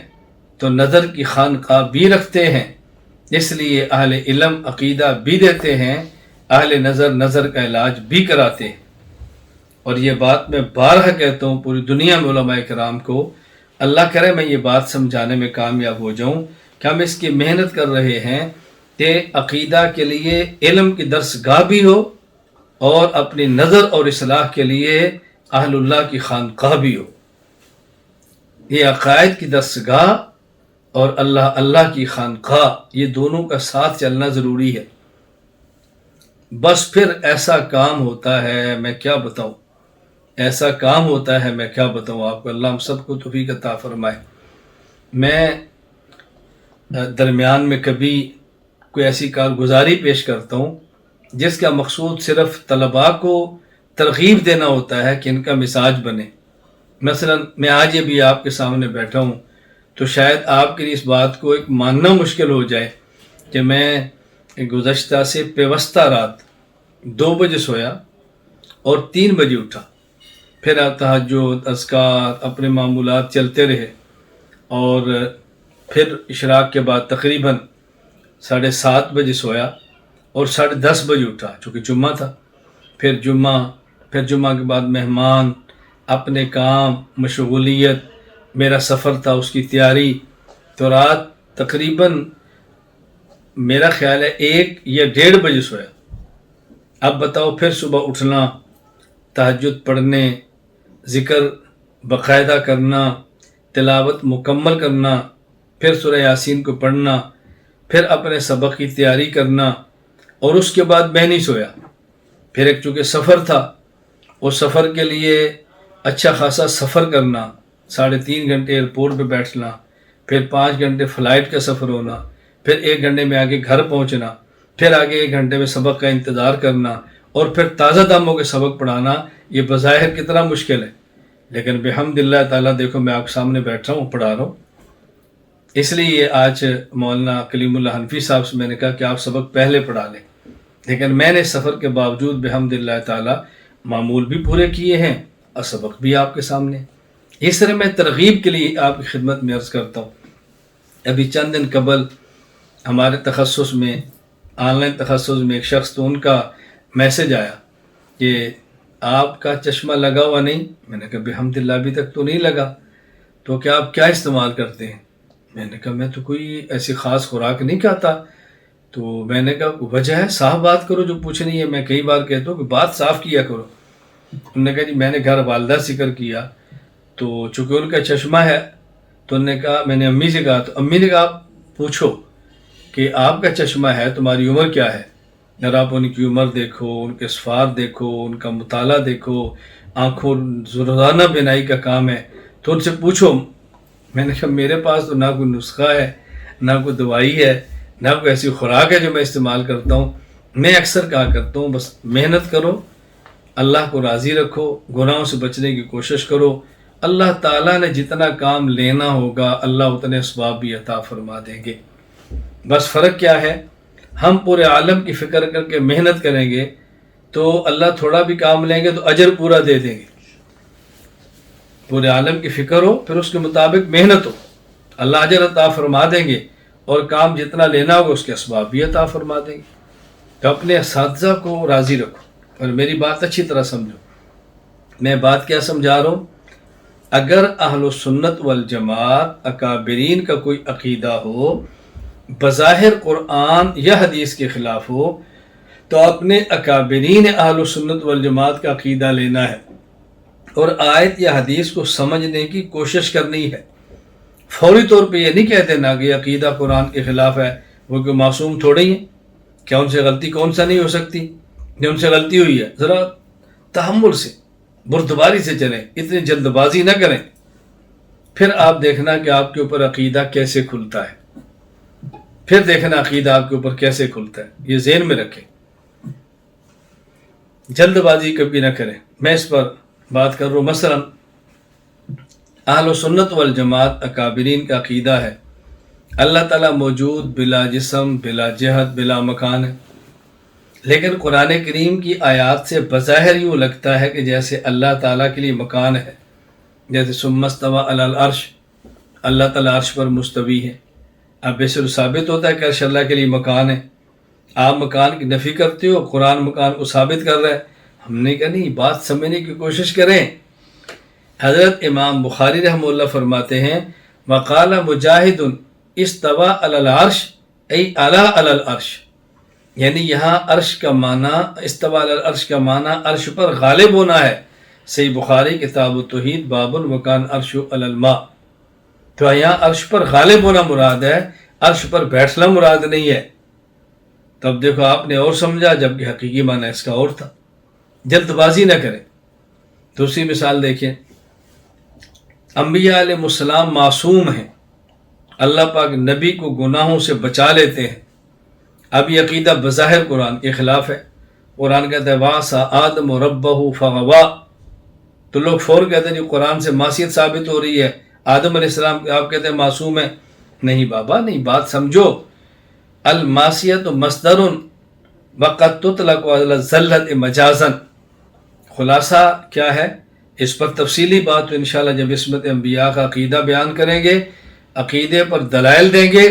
تو نظر کی خانقاہ بھی رکھتے ہیں۔ اس لیے اہل علم عقیدہ بھی دیتے ہیں، اہل نظر نظر کا علاج بھی کراتے ہیں۔ اور یہ بات میں بارہا کہتا ہوں پوری دنیا میں علماء کرام کو، اللہ کرے میں یہ بات سمجھانے میں کامیاب ہو جاؤں کہ ہم اس کی محنت کر رہے ہیں کہ عقیدہ کے لیے علم کی درسگاہ بھی ہو، اور اپنی نظر اور اصلاح کے لیے اہل اللہ کی خانقاہ بھی ہو۔ یہ عقائد کی درسگاہ اور اللہ کی خانقاہ، یہ دونوں کا ساتھ چلنا ضروری ہے۔ بس پھر ایسا کام ہوتا ہے، میں کیا بتاؤں، ایسا کام ہوتا ہے میں کیا بتاؤں آپ کو، اللہ ہم سب کو توفیق عطا فرمائے۔ میں درمیان میں کبھی کوئی ایسی کارگزاری پیش کرتا ہوں جس کا مقصود صرف طلباء کو ترغیب دینا ہوتا ہے کہ ان کا مزاج بنے۔ مثلا میں آج یہ بھی آپ کے سامنے بیٹھا ہوں تو شاید آپ کے لیے اس بات کو ایک ماننا مشکل ہو جائے کہ میں گزشتہ سے پیوستہ رات 2 بجے سویا اور 3 بجے اٹھا، پھر تہجد، اذکار، اپنے معمولات چلتے رہے، اور پھر اشراق کے بعد تقریباً 7:30 بجے سویا اور 10:30 بجے اٹھا چونکہ جمعہ تھا، پھر جمعہ کے بعد مہمان، اپنے کام، مشغولیت، میرا سفر تھا اس کی تیاری، تو رات تقریباً میرا خیال ہے 1 یا 1:30 بجے سویا۔ اب بتاؤ، پھر صبح اٹھنا، تہجد پڑھنے، ذکر باقاعدہ کرنا، تلاوت مکمل کرنا، پھر سورہ یاسین کو پڑھنا، پھر اپنے سبق کی تیاری کرنا، اور اس کے بعد میں نہیں سویا۔ پھر ایک چونکہ سفر تھا، اس سفر کے لیے اچھا خاصا سفر کرنا، 3.5 گھنٹے ایئرپورٹ پہ بیٹھنا، پھر 5 گھنٹے فلائٹ کا سفر ہونا، پھر 1 گھنٹے میں آگے گھر پہنچنا، پھر آگے 1 گھنٹے میں سبق کا انتظار کرنا، اور پھر تازہ دموں کے سبق پڑھانا، یہ بظاہر کتنا مشکل ہے، لیکن بحمد اللہ تعالیٰ دیکھو میں آپ کے سامنے بیٹھا ہوں، پڑھا رہا ہوں۔ اس لیے آج مولانا کلیم اللہ حنفی صاحب سے میں نے کہا کہ آپ سبق پہلے پڑھا لیں، لیکن میں نے سفر کے باوجود بحمد اللہ تعالیٰ معمول بھی پورے کیے ہیں اور سبق بھی آپ کے سامنے۔ اس طرح میں ترغیب کے لیے آپ کی خدمت میں عرض کرتا ہوں۔ ابھی چند دن قبل ہمارے تخصص میں، آن لائن تخصص میں، ایک شخص تو ان کا میسج آیا کہ آپ کا چشمہ لگا ہوا نہیں۔ میں نے کہا بحمد اللہ ابھی تک تو نہیں لگا، تو کیا آپ کیا استعمال کرتے ہیں؟ میں نے کہا میں تو کوئی ایسی خاص خوراک نہیں کھاتا۔ تو میں نے کہا وجہ ہے، صاف بات کرو، جو پوچھنی ہے میں کئی بار کہتا ہوں کہ بات صاف کیا کرو۔ انہوں نے کہا جی میں نے گھر والدہ ذکر کیا، تو چونکہ ان کا چشمہ ہے تو انہوں نے کہا، میں نے امی سے کہا، تو امی نے کہا پوچھو کہ آپ کا چشمہ ہے، تمہاری عمر کیا ہے؟ اگر آپ ان کی عمر دیکھو، ان کے اسفار دیکھو، ان کا مطالعہ دیکھو، آنکھوں روزانہ بینائی کا کام ہے، تو ان سے پوچھو۔ میں نے کہا میرے پاس تو نہ کوئی نسخہ ہے، نہ کوئی دوائی ہے، نہ کوئی ایسی خوراک ہے جو میں استعمال کرتا ہوں۔ میں اکثر کہا کرتا ہوں بس محنت کرو، اللہ کو راضی رکھو، گناہوں سے بچنے کی کوشش کرو، اللہ تعالیٰ نے جتنا کام لینا ہوگا اللہ اتنے اسباب بھی عطا فرما دیں گے۔ بس فرق کیا ہے، ہم پورے عالم کی فکر کر کے محنت کریں گے تو اللہ تھوڑا بھی کام لیں گے تو اجر پورا دے دیں گے۔ پورے عالم کی فکر ہو، پھر اس کے مطابق محنت ہو، اللہ اجر عطا فرما دیں گے، اور کام جتنا لینا ہوگا اس کے اسباب بھی عطا فرما دیں گے۔ تو اپنے اساتذہ کو راضی رکھو، اور میری بات اچھی طرح سمجھو۔ میں بات کیا سمجھا رہا ہوں؟ اگر اہل سنت والجماعت اکابرین کا کوئی عقیدہ ہو، بظاہر قرآن یا حدیث کے خلاف ہو، تو اپنے اکابرین اہل سنت والجماعت کا عقیدہ لینا ہے اور آیت یا حدیث کو سمجھنے کی کوشش کرنی ہے۔ فوری طور پہ یہ نہیں کہتے نا کہ عقیدہ قرآن کے خلاف ہے، وہ کوئی معصوم تھوڑے ہی ہیں، کیا ان سے غلطی کون سا نہیں ہو سکتی؟ ان سے غلطی ہوئی ہے، ذرا تحمل سے، بردباری سے چلیں، اتنی جلد بازی نہ کریں، پھر آپ دیکھنا کہ آپ کے اوپر عقیدہ کیسے کھلتا ہے، پھر دیکھنا عقیدہ آپ کے اوپر کیسے کھلتا ہے، یہ ذہن میں رکھیں، جلد بازی کبھی نہ کریں۔ میں اس پر بات کر رہا ہوں، مثلا اہل سنت والجماعت اکابرین کا عقیدہ ہے اللہ تعالیٰ موجود، بلا جسم، بلا جہت، بلا مکان ہے، لیکن قرآن کریم کی آیات سے بظاہر یوں لگتا ہے کہ جیسے اللہ تعالیٰ کے لیے مکان ہے، جیسے ثم استوى علی العرش، اللہ تعالیٰ عرش پر مستوی ہے۔ اب بے شک ثابت ہوتا ہے کہ عرش اللہ کے لیے مکان ہے، آپ مکان کی نفی کرتے ہو، قرآن مکان کو ثابت کر رہا ہے۔ ہم نے کہا نہیں، بات سمجھنے کی کوشش کریں۔ حضرت امام بخاری رحمہ اللہ فرماتے ہیں وقال مجاہد استوى علی العرش ای علی العرش، یعنی یہاں عرش کا معنی، استوى علی العرش کا معنی عرش پر غالب ہونا ہے۔ صحیح بخاری کتاب التوحید باب وکان عرش علی الماء، تو یہاں عرش پر غالب ہونا مراد ہے، عرش پر بیٹھنا مراد نہیں ہے۔ تب دیکھو آپ نے اور سمجھا، جبکہ حقیقی معنی اس کا اور تھا۔ جلد بازی نہ کریں۔ دوسری مثال دیکھیں، انبیاء علیہ السلام معصوم ہیں، اللہ پاک نبی کو گناہوں سے بچا لیتے ہیں۔ اب یہ عقیدہ بظاہر قرآن کے خلاف ہے۔ قرآن کہتا ہے وَعَصَىٰ آدَمُ رَبَّهُ فَغَوَىٰ، تو لوگ فوراً کہتے ہیں جی قرآن سے معصیت ثابت ہو رہی ہے، آدم علیہ السلام آپ کہتے ہیں معصوم ہیں، نہیں بابا نہیں، بات سمجھو۔ المعصیت مصدر وقد تطلق علی الزلۃ مجازا، خلاصہ کیا ہے؟ اس پر تفصیلی بات تو انشاءاللہ جب عصمت انبیاء کا عقیدہ بیان کریں گے، عقیدے پر دلائل دیں گے،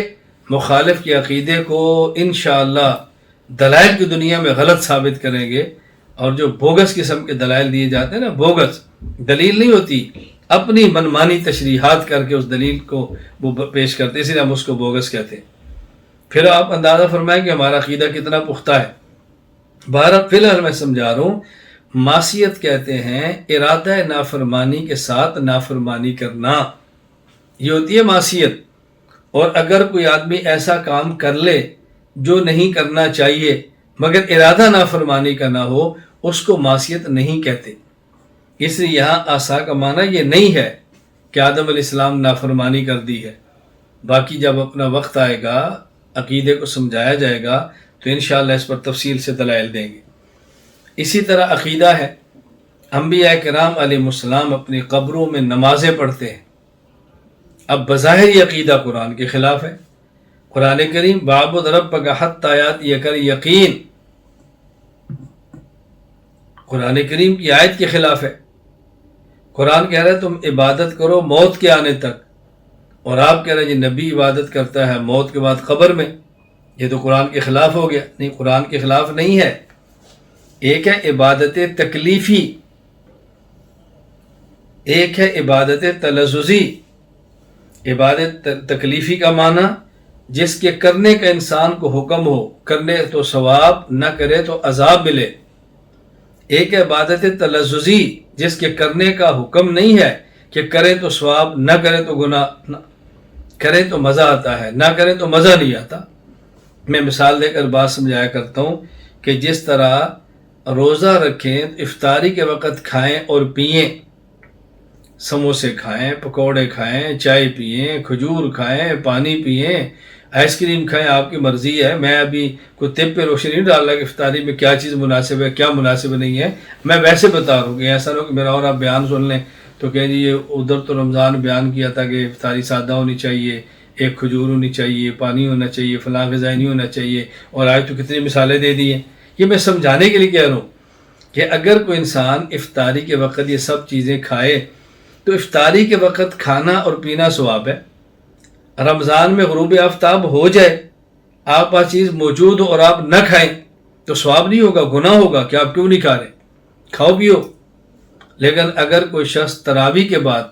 مخالف کے عقیدے کو انشاءاللہ دلائل کی دنیا میں غلط ثابت کریں گے۔ اور جو بوگس قسم کے دلائل دیے جاتے ہیں نا، بوگس دلیل نہیں ہوتی، اپنی منمانی تشریحات کر کے اس دلیل کو وہ پیش کرتے ہیں، اسی لیے ہم اس کو بوگس کہتے ہیں۔ پھر آپ اندازہ فرمائیں کہ ہمارا عقیدہ کتنا پختہ ہے۔ بہرحال فی الحال میں سمجھا رہا ہوں، معصیت کہتے ہیں ارادہ نافرمانی کے ساتھ نافرمانی کرنا، یہ ہوتی ہے معصیت۔ اور اگر کوئی آدمی ایسا کام کر لے جو نہیں کرنا چاہیے مگر ارادہ نافرمانی کا نہ ہو، اس کو معصیت نہیں کہتے۔ اس لیے یہاں عصا کا معنی یہ نہیں ہے کہ آدم علیہ السلام نافرمانی کر دی ہے۔ باقی جب اپنا وقت آئے گا، عقیدے کو سمجھایا جائے گا، تو انشاءاللہ اس پر تفصیل سے دلائل دیں گے۔ اسی طرح عقیدہ ہے، انبیاء کرام علیہ السلام اپنی قبروں میں نمازیں پڑھتے ہیں۔ اب بظاہر یہ عقیدہ قرآن کے خلاف ہے۔ قرآن کریم وَاعْبُدْ رَبَّكَ حَتَّىٰ يَأْتِيَكَ الْيَقِينُ، قرآن کریم کی آیت کے خلاف ہے۔ قرآن کہہ رہا ہے تم عبادت کرو موت کے آنے تک، اور آپ کہہ رہے ہیں جی نبی عبادت کرتا ہے موت کے بعد قبر میں، یہ تو قرآن کے خلاف ہو گیا۔ نہیں، قرآن کے خلاف نہیں ہے۔ ایک ہے عبادت تکلیفی، ایک ہے عبادت تلذذی۔ عبادت تکلیفی کا معنی جس کے کرنے کا انسان کو حکم ہو، کرنے تو ثواب، نہ کرے تو عذاب ملے۔ ایک ہے عبادت تلذذی، جس کے کرنے کا حکم نہیں ہے کہ کرے تو ثواب، نہ کرے تو گناہ، کرے تو مزہ آتا ہے، نہ کرے تو مزہ نہیں آتا۔ میں مثال دے کر بات سمجھایا کرتا ہوں کہ جس طرح روزہ رکھیں، افطاری کے وقت کھائیں اور پئیں، سموسے کھائیں، پکوڑے کھائیں، چائے پئیں، کھجور کھائیں، پانی پئیں، آئس کریم کھائیں، آپ کی مرضی ہے۔ میں ابھی کوئی طب پہ روشنی نہیں ڈال رہا کہ افطاری میں کیا چیز مناسب ہے، کیا مناسب نہیں ہے، میں ویسے بتا رہا ہوں کہ ایسا نہ ہو کہ میرا اور آپ بیان سن لیں تو کہیں جی یہ ادھر تو رمضان بیان کیا تھا کہ افطاری سادہ ہونی چاہیے، ایک کھجور ہونی چاہیے، پانی ہونا چاہیے، فلاں غذا نہیں ہونا چاہیے، اور آج تو کتنی مثالیں دے دی ہیں۔ یہ میں سمجھانے کے لیے کہہ رہا ہوں کہ اگر کوئی انسان افطاری کے وقت یہ سب چیزیں کھائے تو افطاری کے وقت کھانا اور پینا ثواب ہے۔ رمضان میں غروب آفتاب ہو جائے، آپ پاس چیز موجود ہو اور آپ نہ کھائیں تو ثواب نہیں ہوگا، گناہ ہوگا کہ آپ کیوں نہیں کھا رہے، کھاؤ پیو۔ لیکن اگر کوئی شخص تراویح کے بعد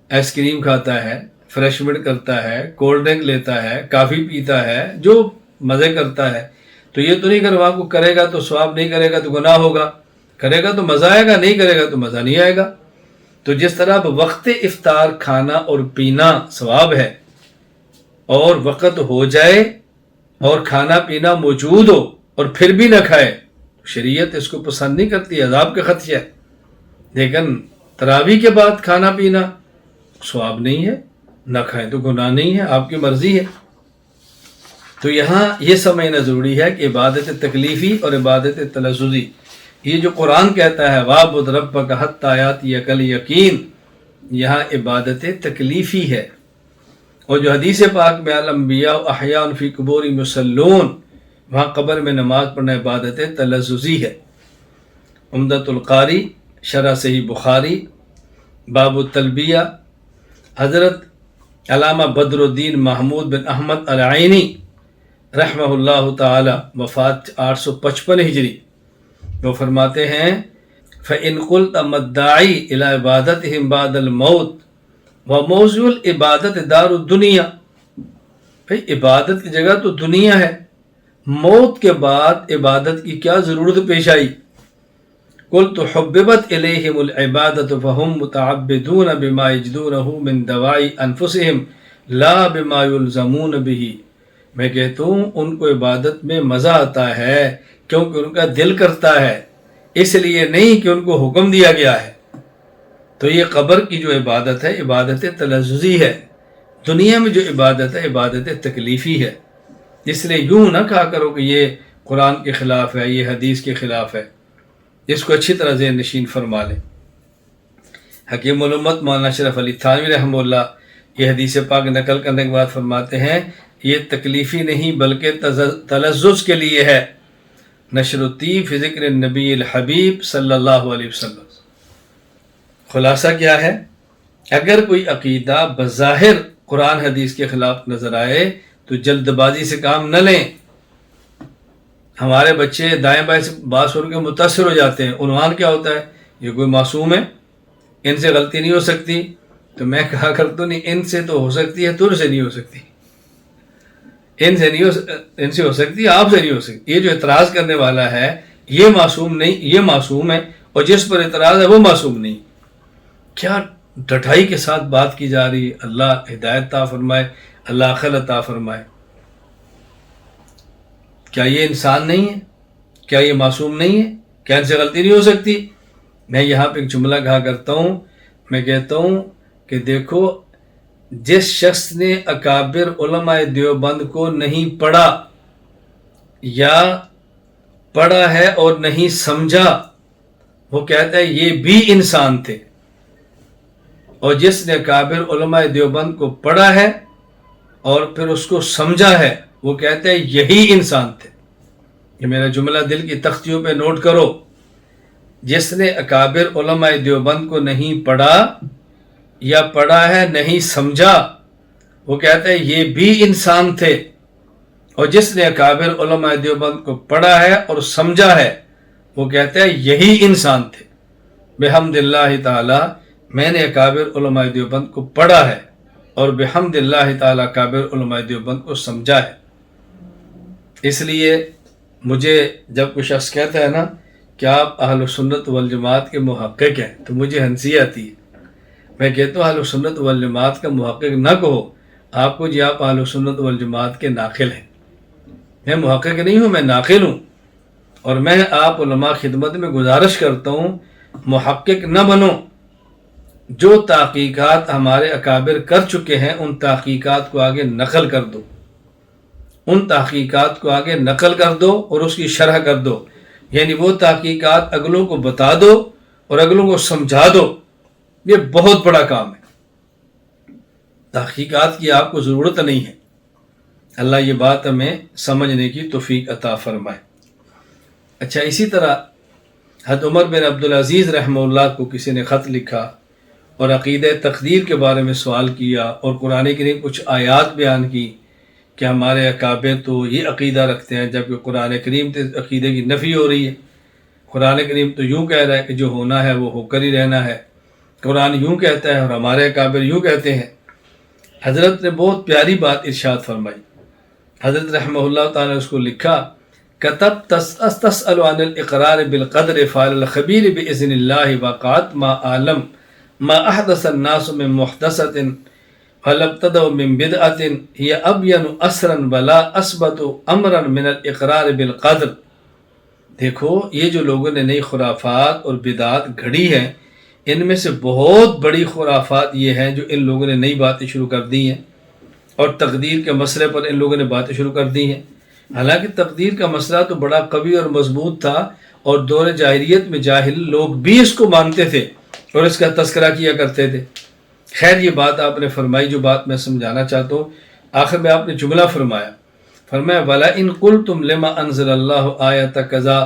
آئس کریم کھاتا ہے، فریشمنٹ کرتا ہے، کولڈ ڈرنک لیتا ہے، کافی پیتا ہے، جو مزے کرتا ہے، تو یہ تو نہیں کر وہاں کو کرے گا تو ثواب، نہیں کرے گا تو گناہ ہوگا، کرے گا تو مزہ آئے گا، نہیں کرے گا تو مزہ نہیں آئے گا۔ تو جس طرح وقت افطار کھانا اور پینا ثواب ہے، اور وقت ہو جائے اور کھانا پینا موجود ہو اور پھر بھی نہ کھائے، شریعت اس کو پسند نہیں کرتی، عذاب کا خدشہ ہے۔ لیکن تراویح کے بعد کھانا پینا ثواب نہیں ہے، نہ کھائیں تو گناہ نہیں ہے، آپ کی مرضی ہے۔ تو یہاں یہ سمجھنا ضروری ہے کہ عبادت تکلیفی اور عبادت تلذذی، یہ جو قرآن کہتا ہے وَاعْبُدْ رَبَّكَ حَتَّىٰ يَأْتِيَكَ الْيَقِينُ، یہاں عبادت تکلیفی ہے۔ اور جو حدیث پاک میں الانبیاء احیاء فی قبور یصلون، وہاں قبر میں نماز پڑھنا عبادت تلذذی ہے۔ عمدۃ القاری شرح صحیح بخاری باب التلبیہ، حضرت علامہ بدر الدین محمود بن احمد العینی رحمہ اللہ تعالی، وفات 855 ہجری، وہ فرماتے ہیں فَإِنْ قُلْتَ مَدَّعِي إِلَىٰ عِبَادَتِهِمْ بَعْدَ الْمَوْتِ وَمَوْضِعُ الْعِبَادَةِ دَارُ الدُّنْيَا، بھئی عبادت کی جگہ تو دنیا ہے، موت کے بعد عبادت کی کیا ضرورت پیش آئی؟ قُلْتُ حُبِّبَتْ إِلَيْهِمُ الْعِبَادَةُ فَهُمْ مُتَعَبِّدُونَ بِمَا يَجِدُونَهُ مِنْ دَوَاءِ أَنفُسِهِمْ لَا بِمَا يُلْزَمُونَ بِهِ، میں کہتا ہوں ان کو عبادت میں مزہ آتا ہے کیونکہ ان کا دل کرتا ہے، اس لیے نہیں کہ ان کو حکم دیا گیا ہے۔ تو یہ قبر کی جو عبادت ہے عبادت تلذذی ہے، دنیا میں جو عبادت ہے عبادت تکلیفی ہے۔ اس لیے یوں نہ کہا کرو کہ یہ قرآن کے خلاف ہے، یہ حدیث کے خلاف ہے، اس کو اچھی طرح ذہن نشین فرما لیں۔ حکیم الامت مولانا اشرف علی تھانوی رحمہ اللہ یہ حدیث پاک نقل کرنے کے بعد فرماتے ہیں یہ تکلیفی نہیں بلکہ تلذذ کے لیے ہے، نشر الطیب فی ذکر النبی الحبیب صلی اللہ علیہ وسلم۔ خلاصہ کیا ہے؟ اگر کوئی عقیدہ بظاہر قرآن حدیث کے خلاف نظر آئے تو جلد بازی سے کام نہ لیں۔ ہمارے بچے دائیں بائیں سے بات سن کے متاثر ہو جاتے ہیں، عنوان کیا ہوتا ہے؟ یہ کوئی معصوم ہے، ان سے غلطی نہیں ہو سکتی۔ تو میں کہا کرتا ہوں نہیں، ان سے تو ہو سکتی ہے، تجھ سے نہیں ہو سکتی، ان سے ہو سکتی، آپ سے نہیں ہو سکتی۔ یہ جو اعتراض کرنے والا ہے یہ معصوم نہیں، یہ معصوم ہے، اور جس پر اعتراض ہے وہ معصوم نہیں۔ کیا ڈٹائی کے ساتھ بات کی جا رہی ہے۔ اللہ ہدایت عطا فرمائے، اللہ عقل عطا فرمائے۔ کیا یہ انسان نہیں ہے؟ کیا یہ معصوم نہیں ہے؟ کیا ان سے غلطی نہیں ہو سکتی؟ میں یہاں پہ ایک جملہ کہا کرتا ہوں، میں کہتا ہوں کہ دیکھو، جس شخص نے اکابر علماء دیوبند کو نہیں پڑھا یا پڑھا ہے اور نہیں سمجھا، وہ کہتا ہے یہ بھی انسان تھے، اور جس نے اکابر علماء دیوبند کو پڑھا ہے اور پھر اس کو سمجھا ہے وہ کہتا ہے یہی انسان تھے۔ یہ میرا جملہ دل کی تختیوں پہ نوٹ کرو۔ جس نے اکابر علماء دیوبند کو نہیں پڑھا یا پڑھا ہے نہیں سمجھا وہ کہتا ہے یہ بھی انسان تھے، اور جس نے اکابر علماء دیوبند کو پڑھا ہے اور سمجھا ہے وہ کہتا ہے یہی انسان تھے۔ بحمد اللہ تعالی میں نے اکابر علماء دیوبند کو پڑھا ہے اور بحمد اللہ تعالی اکابر علماء دیوبند کو سمجھا ہے۔ اس لیے مجھے جب کوئی شخص کہتا ہے نا کہ آپ اہل سنت والجماعت کے محقق ہیں تو مجھے ہنسی آتی ہے۔ میں کہتا ہوں اہل سنت والجماعت کا محقق نہ کہو، آپ کو جی آپ اہل سنت والجماعت کے ناقل ہیں۔ میں محقق نہیں ہوں، میں ناقل ہوں، اور میں آپ علماء خدمت میں گزارش کرتا ہوں محقق نہ بنو۔ جو تحقیقات ہمارے اکابر کر چکے ہیں ان تحقیقات کو آگے نقل کر دو، ان تحقیقات کو آگے نقل کر دو اور اس کی شرح کر دو، یعنی وہ تحقیقات اگلوں کو بتا دو اور اگلوں کو سمجھا دو۔ یہ بہت بڑا کام ہے، تحقیقات کی آپ کو ضرورت نہیں ہے۔ اللہ یہ بات ہمیں سمجھنے کی توفیق عطا فرمائے۔ اچھا، اسی طرح حضرت عمر بن عبدالعزیز رحمہ اللہ کو کسی نے خط لکھا اور عقیدہ تقدیر کے بارے میں سوال کیا اور قرآن کریم کچھ آیات بیان کی کہ ہمارے اکابر تو یہ عقیدہ رکھتے ہیں، جبکہ قرآن کریم سے عقیدے کی نفی ہو رہی ہے۔ قرآن کریم تو یوں کہہ رہا ہے کہ جو ہونا ہے وہ ہو کر ہی رہنا ہے، قرآن یوں کہتا ہے اور ہمارے اکابر یوں کہتے ہیں۔ حضرت نے بہت پیاری بات ارشاد فرمائی۔ حضرت رحمہ اللہ تعالیٰ نے اس کو لکھا، کتب تسأل عن الاقرار بالقدر فعل الخبیر باذن اللہ وقعت ما عالم ما احدث الناس من محدثۃ فلابتدوا من بدعۃ ہی ابین اثرا ولا اثبت امرا من الاقرار بالقدر۔ دیکھو، یہ جو لوگوں نے نئی خرافات اور بدعات گھڑی ہیں، ان میں سے بہت بڑی خرافات یہ ہیں جو ان لوگوں نے نئی باتیں شروع کر دی ہیں، اور تقدیر کے مسئلے پر ان لوگوں نے باتیں شروع کر دی ہیں۔ حالانکہ تقدیر کا مسئلہ تو بڑا قوی اور مضبوط تھا، اور دور جاہلیت میں جاہل لوگ بھی اس کو مانتے تھے اور اس کا تذکرہ کیا کرتے تھے۔ خیر، یہ بات آپ نے فرمائی جو بات میں سمجھانا چاہتا ہوں۔ آخر میں آپ نے جملہ فرمایا وَلَا إِن قُلْتُمْ لِمَا أَنزَلَ اللَّهُ آيَةَ كَذَا،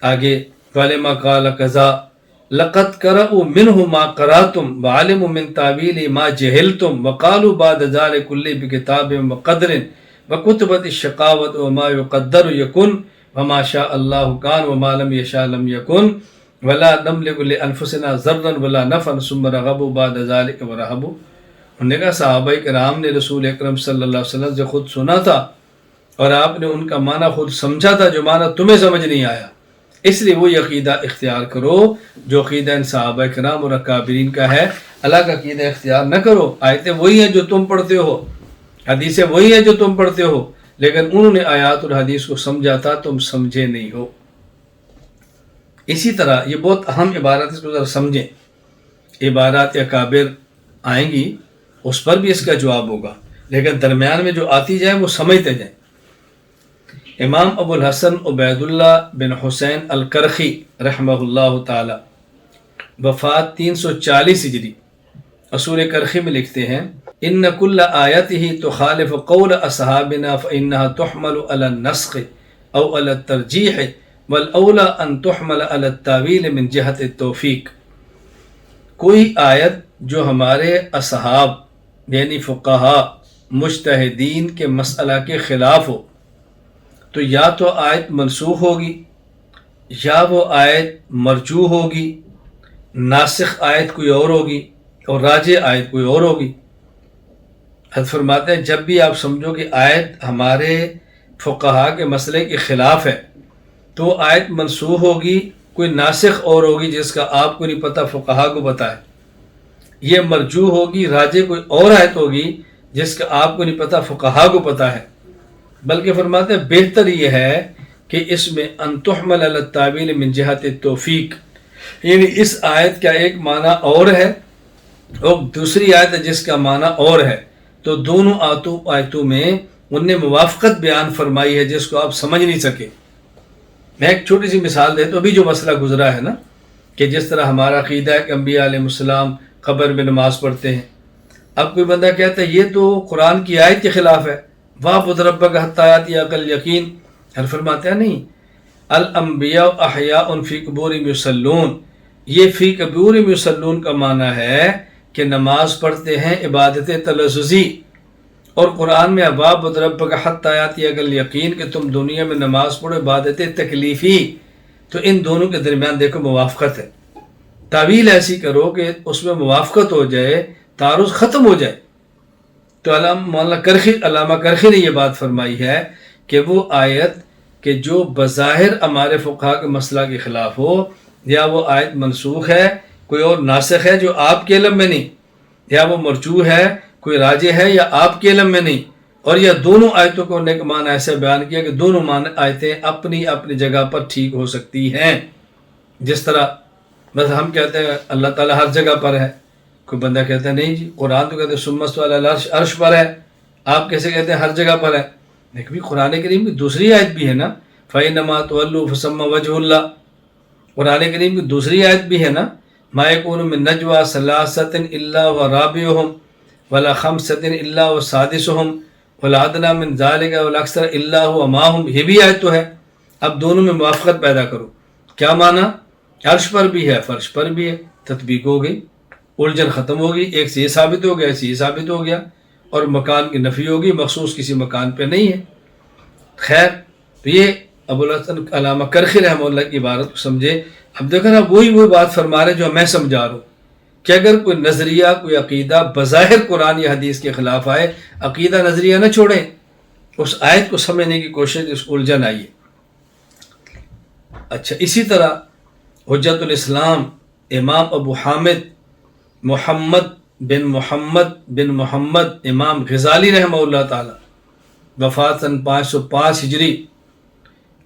آگے وَلِمَا قَالَ كَذَا لَقَدْ قَرَأُوا مِنْهُ مَا قَرَأْتُمْ وَعَلِمُوا مِنْ تَأْوِيلِ مَا جَهِلْتُمْ وَقَالُوا بَعْدَ ذَلِكَ كُلِّهِ بِكِتَابٍ وَقَدْرٍ وَكُتُبَتِ الشَّقَاوَةُ وَمَا يُقَدَّرُ يَكُنْ وَمَا شَاءَ اللَّهُ كَانَ وَمَا لَمْ يَشَاء لَمْ يَكُنْ وَلَا نَمْلِكُ لِأَنفُسِنَا ضَرًّا وَلَا نَفْعًا ثُمَّ رَغَبُوا بَعْدَ ذَلِكَ وَرَهَبُوا۔ انہوں نے کہا صحابہ کرام نے رسول اکرم صلی اللہ علیہ وسلم سے خود سنا تھا اور آپ نے ان کا معنی خود سمجھا تھا جو معنی تمہیں سمجھ نہیں آیا، اس لیے وہی عقیدہ اختیار کرو جو عقیدہ ان صحابہ کرام اور اکابرین کا ہے۔ اللہ کا عقیدہ اختیار نہ کرو۔ آیتیں وہی ہیں جو تم پڑھتے ہو، حدیثیں وہی ہیں جو تم پڑھتے ہو، لیکن انہوں نے آیات اور حدیث کو سمجھا تھا، تم سمجھے نہیں ہو۔ اسی طرح یہ بہت اہم عبارت، اس کو ذرا سمجھیں۔ عبارات اکابر آئیں گی، اس پر بھی اس کا جواب ہوگا، لیکن درمیان میں جو آتی جائے وہ سمجھتے جائیں۔ امام ابو الحسن عبید اللہ بن حسین الکرخی رحمہ اللہ تعالی وفات 340 ہجری، اصول کرخی میں لکھتے ہیں ان کل آیتہ تخالف قول اصحابنا فانها تحمل علی النسخ او علی الترجیح والاولی ان تحمل علی التاویل من جہت التوفیق۔ کوئی آیت جو ہمارے اصحاب یعنی فقہا مجتہدین کے مسئلہ کے خلاف ہو تو یا تو آیت منسوخ ہوگی یا وہ آیت مرجوح ہوگی، ناسخ آیت کوئی اور ہوگی اور راجع آیت کوئی اور ہوگی۔ حضرت فرماتے ہیں جب بھی آپ سمجھو کہ آیت ہمارے فقہا کے مسئلے کے خلاف ہے تو آیت منسوخ ہوگی، کوئی ناسخ اور ہوگی جس کا آپ کو نہیں پتہ، فقہا کو پتہ ہے۔ یہ مرجوح ہوگی، راجع کوئی اور آیت ہوگی جس کا آپ کو نہیں پتہ، فقہا کو پتہ ہے۔ بلکہ فرماتے ہیں بہتر یہ ہے کہ اس میں ان تحمل علی التاویل من جہت التوفیق، یعنی اس آیت کا ایک معنی اور ہے اور دوسری آیت ہے جس کا معنی اور ہے، تو دونوں آیتوں میں ان نے موافقت بیان فرمائی ہے جس کو آپ سمجھ نہیں سکے۔ میں ایک چھوٹی سی مثال دے تو ابھی جو مسئلہ گزرا ہے نا کہ جس طرح ہمارا عقیدہ ہے کہ انبیاء علیہ السلام قبر میں نماز پڑھتے ہیں، اب کوئی بندہ کہتا ہے یہ تو قرآن کی آیت کے خلاف ہے، وَاعْبُدْ رَبَّكَ حَتَّىٰ يَأْتِيَكَ الْيَقِينُ۔ ہر فرماتے ہیں نہیں، الانبیاء احیاء فی قبورہم یصلون، یہ فی قبورہم یصلون کا معنی ہے کہ نماز پڑھتے ہیں عبادت تلذذی، اور قرآن میں وَاعْبُدْ رَبَّكَ حَتَّىٰ يَأْتِيَكَ الْيَقِينُ کہ تم دنیا میں نماز پڑھو عبادت تکلیفی، تو ان دونوں کے درمیان دیکھو موافقت ہے۔ تعویل ایسی کرو کہ اس میں موافقت ہو جائے، تعارض ختم ہو جائے۔ تو علامہ کرخی نے یہ بات فرمائی ہے کہ وہ آیت کہ جو بظاہر ہمارے فقہا کے مسئلہ کے خلاف ہو، یا وہ آیت منسوخ ہے، کوئی اور ناسخ ہے جو آپ کے علم میں نہیں، یا وہ مرجوح ہے، کوئی راجع ہے یا آپ کے علم میں نہیں، اور یا دونوں آیتوں کو نے معنی ایسے بیان کیا کہ دونوں آیتیں اپنی اپنی جگہ پر ٹھیک ہو سکتی ہیں۔ جس طرح بس ہم کہتے ہیں اللہ تعالیٰ ہر جگہ پر ہے، کوئی بندہ کہتا ہے نہیں جی قرآن تو کہتے ہیں ثم استوى علی العرش، عرش پر ہے، آپ کیسے کہتے ہیں ہر جگہ پر ہے؟ لیکن بھی قرآن کریم کی دوسری آیت بھی ہے نا، فَإِنَّمَا تُوَلُّوا فَثَمَّ وَجْهُ اللَّهِ، قرآن کریم کی دوسری آیت بھی ہے نا، مَا يَكُونُ مِن نَجْوَىٰ ثَلَاثَةٍ إِلَّا وَرَابِعُهُمْ وَلَا خَمْسَةٍ إِلَّا وَسَادِسُهُمْ وَلَا أَدْنَىٰ مِن ذَلِكَ وَلَا أَكْثَرَ إِلَّا هُوَ مَعَهُمْ، یہ بھی آیت تو ہے۔ اب دونوں میں موافقت پیدا کرو، کیا معنی؟ عرش پر بھی ہے، فرش پر بھی ہے، تطبیق ہو گئی، الجھن ختم ہوگی، ایک سے یہ ثابت ہو گیا، ایک سے یہ ثابت ہو گیا، اور مکان کی نفی ہوگی، مخصوص کسی مکان پہ نہیں ہے۔ خیر، تو یہ ابوالحسن علامہ کرخی رحمہ اللہ کی عبارت کو سمجھے۔ اب دیکھو نا وہی بات فرما رہے جو میں سمجھا رہا ہوں کہ اگر کوئی نظریہ، کوئی عقیدہ بظاہر قرآن یا حدیث کے خلاف آئے، عقیدہ نظریہ نہ چھوڑیں، اس آیت کو سمجھنے کی کوشش، اس الجھن آئیے۔ اچھا، اسی طرح حجت الاسلام امام ابو حامد محمد بن محمد امام غزالی رحمہ اللہ تعالی، وفات سن 505 ہجری،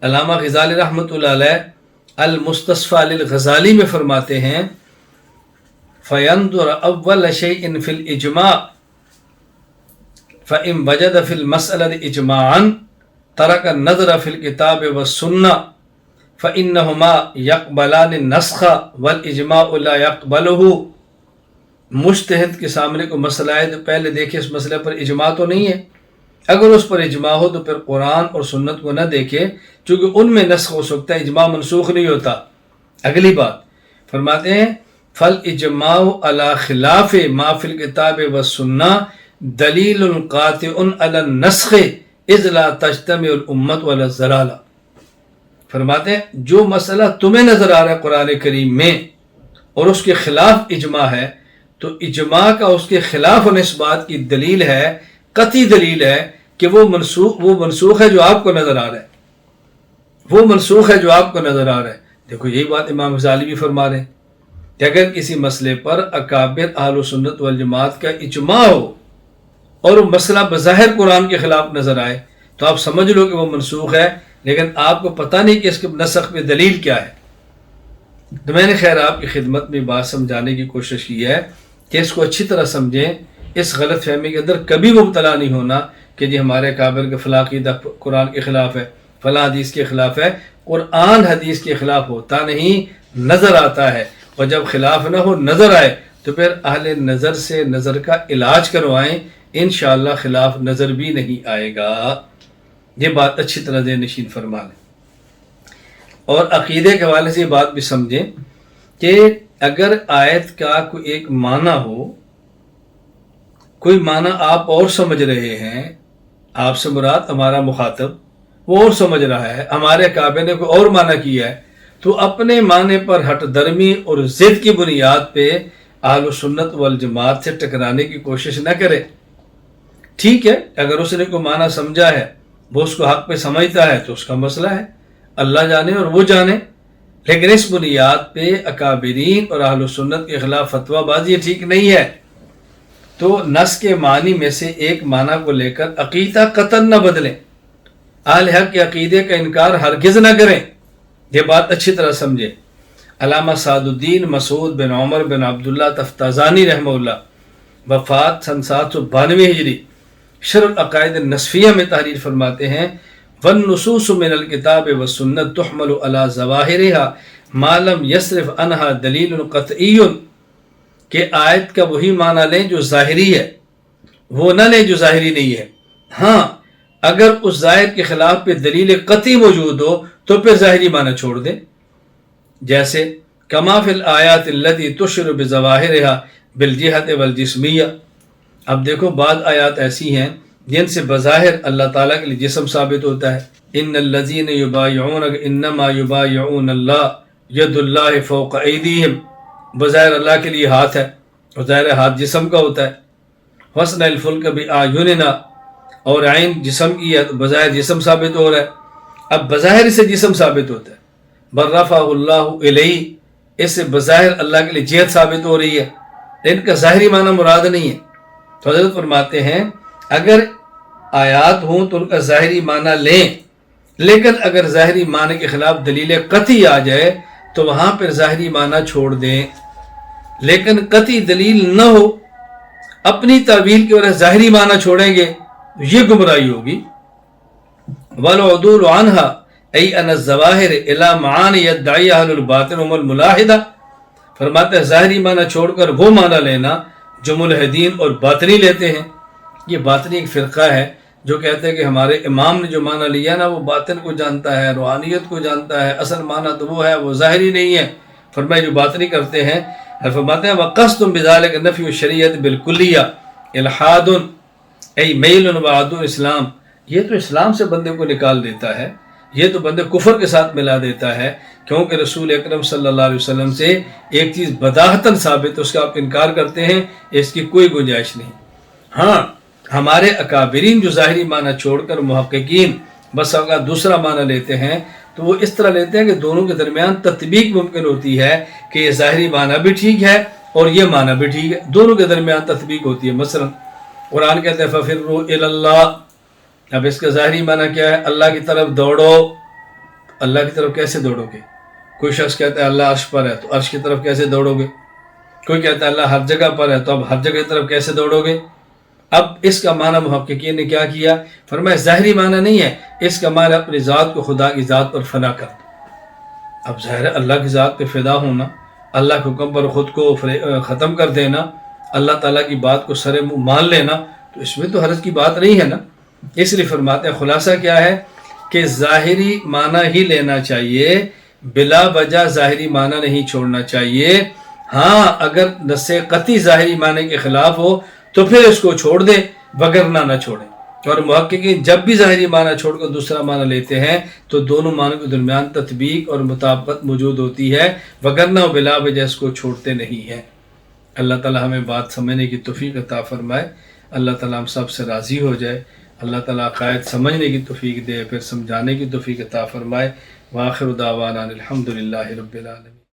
علامہ غزالی رحمۃ اللہ علیہ المستصفیٰ للغزالی میں فرماتے ہیں فَيَنْظُرَ أَوَّلَ شَيْءٍ فِي الْإِجْمَاعِ فَإِنْ وَجَدَ فِي الْمَسْأَلَةِ إِجْمَاعًا تَرَكَ النَّظْرَ فِي الْكِتَابِ وَالسُّنَّةِ فَإِنَّهُمَا يَقْبَلَانِ النَّسْخَ وَالْإِجْمَاعُ لَا يَقْبَلُهُ۔ مجتہد کے سامنے کو مسئلہ ہے تو پہلے دیکھے اس مسئلے پر اجماع تو نہیں ہے، اگر اس پر اجماع ہو تو پھر قرآن اور سنت کو نہ دیکھے، چونکہ ان میں نسخ ہو سکتا ہے، اجماع منسوخ نہیں ہوتا۔ اگلی بات فرماتے ہیں فَالْإِجْمَاعُ عَلَى خِلَافِ مَا فِي الْكِتَابِ وَالسُّنَّةِ دَلِيلٌ قَاطِعٌ عَلَى النَّسْخِ إِذْ لَا تَجْتَمِعُ الْأُمَّةُ عَلَى الضَّلَالَةِ۔ فرماتے ہیں جو مسئلہ تمہیں نظر آ رہا ہے قرآن کریم میں اور اس کے خلاف اجماع ہے، تو اجماع کا اس کے خلاف ہونے اس بات کی دلیل ہے، قطعی دلیل ہے کہ وہ منسوخ ہے جو آپ کو نظر آ رہا ہے، وہ منسوخ ہے جو آپ کو نظر آ رہا ہے۔ دیکھو یہی بات امام غزالی بھی فرما رہے ہیں کہ اگر کسی مسئلے پر اکابر اہل سنت والجماعت کا اجماع ہو اور وہ مسئلہ بظاہر قرآن کے خلاف نظر آئے تو آپ سمجھ لو کہ وہ منسوخ ہے، لیکن آپ کو پتہ نہیں کہ اس کے نسخ میں دلیل کیا ہے۔ تو میں نے خیر آپ کی خدمت میں بات سمجھانے کی کوشش کی ہے کہ اس کو اچھی طرح سمجھیں، اس غلط فہمی کے اندر کبھی مبتلا نہیں ہونا کہ جی ہمارے کابر کے فلاں عقیدہ قرآن کے خلاف ہے، فلاں حدیث کے خلاف ہے۔ قرآن حدیث کے خلاف ہوتا نہیں، نظر آتا ہے، اور جب خلاف نہ ہو نظر آئے تو پھر اہل نظر سے نظر کا علاج کروائیں، انشاءاللہ خلاف نظر بھی نہیں آئے گا۔ یہ بات اچھی طرح ذہن نشین فرما لیں۔ اور عقیدے کے حوالے سے یہ بات بھی سمجھیں کہ اگر آیت کا کوئی ایک معنی ہو، کوئی معنی آپ اور سمجھ رہے ہیں، آپ سے مراد ہمارا مخاطب وہ اور سمجھ رہا ہے، ہمارے کعبے نے کوئی اور معنی کیا ہے، تو اپنے معنی پر ہٹ درمی اور ضد کی بنیاد پہ اہل سنت والجماعت سے ٹکرانے کی کوشش نہ کرے۔ ٹھیک ہے، اگر اس نے کوئی معنی سمجھا ہے، وہ اس کو حق پہ سمجھتا ہے تو اس کا مسئلہ ہے، اللہ جانے اور وہ جانے، لیکن اس بنیاد پہ اکابرین اور اہل سنت کے خلاف فتویٰ بازی ٹھیک نہیں ہے۔ تو نص کے معنی میں سے ایک معنی کو لے کر عقیدہ قطعاً نہ بدلیں، اہل حق کے عقیدے کا انکار ہرگز نہ کریں، یہ بات اچھی طرح سمجھیں۔ علامہ سعد الدین مسعود بن عمر بن عبداللہ تفتازانی رحمہ اللہ، وفات سن 792 ہجری، شرح العقائد النصفیہ میں تحریر فرماتے ہیں، والنصوص من الکتاب والسنت تحمل على ظواہرها ما لم يصرف عنها دلیل قطعی، کہ آیت کا وہی معنی لیں جو ظاہری ہے، وہ نہ لیں جو ظاہری نہیں ہے۔ ہاں اگر اس ظاہر کے خلاف پہ دلیل قطعی موجود ہو تو پھر ظاہری معنی چھوڑ دیں، جیسے کما فی الآیات التي تشر بظواہرها بالجہت والجسمیہ۔ اب دیکھو بعض آیات ایسی ہیں جن سے بظاہر اللہ تعالیٰ کے لیے جسم ثابت ہوتا ہے، ان الذین یبایعونک انما یبایعون اللہ ید اللہ فوق ایدیہم، بظاہر اللہ کے لیے ہاتھ ہے اور ظاہر ہاتھ جسم کا ہوتا ہے۔ وصنع الفلک بأعیننا، اور عین جسم کی ہے تو بظاہر جسم ثابت ہو رہا ہے، اب بظاہر سے جسم ثابت ہوتا ہے۔ بل رفعہ اللہ الیہ، اس سے بظاہر اللہ کے لیے جہت ثابت ہو رہی ہے، ان کا ظاہری معنی مراد نہیں ہے۔ تو حضرت فرماتے ہیں اگر آیات ہوں تو ان کا ظاہری معنی لیں، لیکن اگر ظاہری معنی کے خلاف دلیل قطعی آ جائے تو وہاں پر ظاہری معنی چھوڑ دیں، لیکن قطعی دلیل نہ ہو، اپنی تعویل کی وجہ ظاہری معنی چھوڑیں گے یہ گمراہی ہوگی۔ والعدول عنها ای ان الظواہر الی معانی یدعی اہل الباطن هم الملاحدہ، فرماتے ہیں ظاہری معنی چھوڑ کر وہ معنی لینا جو ملحدین اور باطنی لیتے ہیں۔ یہ باطنی ایک فرقہ ہے جو کہتے ہیں کہ ہمارے امام نے جو معنی لیا نا وہ باطن کو جانتا ہے، روحانیت کو جانتا ہے، اصل معنی تو وہ ہے، وہ ظاہری نہیں ہے۔ فرمایا جو باطنی کرتے ہیں، فرماتے ہیں وَقَصْتُمْ بِذَلِكَ نَفْيُ الشَّرِيعَةِ بِالْكُلِّيَّةِ الْحَادٌ ای میل وعدو اسلام، یہ تو اسلام سے بندے کو نکال دیتا ہے، یہ تو بندے کفر کے ساتھ ملا دیتا ہے، کیونکہ رسول اکرم صلی اللہ علیہ وسلم سے ایک چیز بداہتاً ثابت، اس کا آپ انکار کرتے ہیں، اس کی کوئی گنجائش نہیں۔ ہاں ہمارے اکابرین جو ظاہری معنی چھوڑ کر محققین بس اگر دوسرا معنی لیتے ہیں تو وہ اس طرح لیتے ہیں کہ دونوں کے درمیان تطبیق ممکن ہوتی ہے کہ یہ ظاہری معنی بھی ٹھیک ہے اور یہ معنی بھی ٹھیک ہے، دونوں کے درمیان تطبیق ہوتی ہے۔ مثلا قرآن کہتے ہیں فَفِرُّوا إِلَى اللَّهِ، اب اس کا ظاہری معنی کیا ہے؟ اللہ کی طرف دوڑو۔ اللہ کی طرف کیسے دوڑو گے؟ کوئی شخص کہتا ہے اللہ عرش پر ہے تو عرش کی طرف کیسے دوڑو گے؟ کوئی کہتا ہے اللہ ہر جگہ پر ہے تو اب ہر جگہ کی طرف کیسے دوڑو گے؟ اب اس کا معنی محققین نے کیا کیا؟ فرمایا ظاہری معنی نہیں ہے، اس کا معنی اپنی ذات کو خدا کی ذات پر فنا کر دو۔ اب ظاہر ہے اللہ کی ذات پہ فدا ہونا، اللہ کے حکم پر خود کو ختم کر دینا، اللہ تعالیٰ کی بات کو سر منہ مان لینا، تو اس میں تو حرج کی بات نہیں ہے نا۔ اس لیے فرماتے ہیں خلاصہ کیا ہے کہ ظاہری معنی ہی لینا چاہیے، بلا وجہ ظاہری معنی نہیں چھوڑنا چاہیے۔ ہاں اگر نص قطعی ظاہری معنی کے خلاف ہو تو پھر اس کو چھوڑ دیں، وگرنہ نہ چھوڑیں۔ اور محققین جب بھی ظاہری معنی چھوڑ کر دوسرا معنی لیتے ہیں تو دونوں معنی کے درمیان تطبیق اور مطابقت موجود ہوتی ہے، وگرنہ وہ بلا وجہ اس کو چھوڑتے نہیں ہیں۔ اللہ تعالیٰ ہمیں بات سمجھنے کی توفیق عطا فرمائے، اللہ تعالیٰ ہم سب سے راضی ہو جائے، اللہ تعالیٰ عقائد سمجھنے کی توفیق دے، پھر سمجھانے کی توفیق عطا فرمائے۔ وآخر دعوانا الحمدللہ رب العالمین۔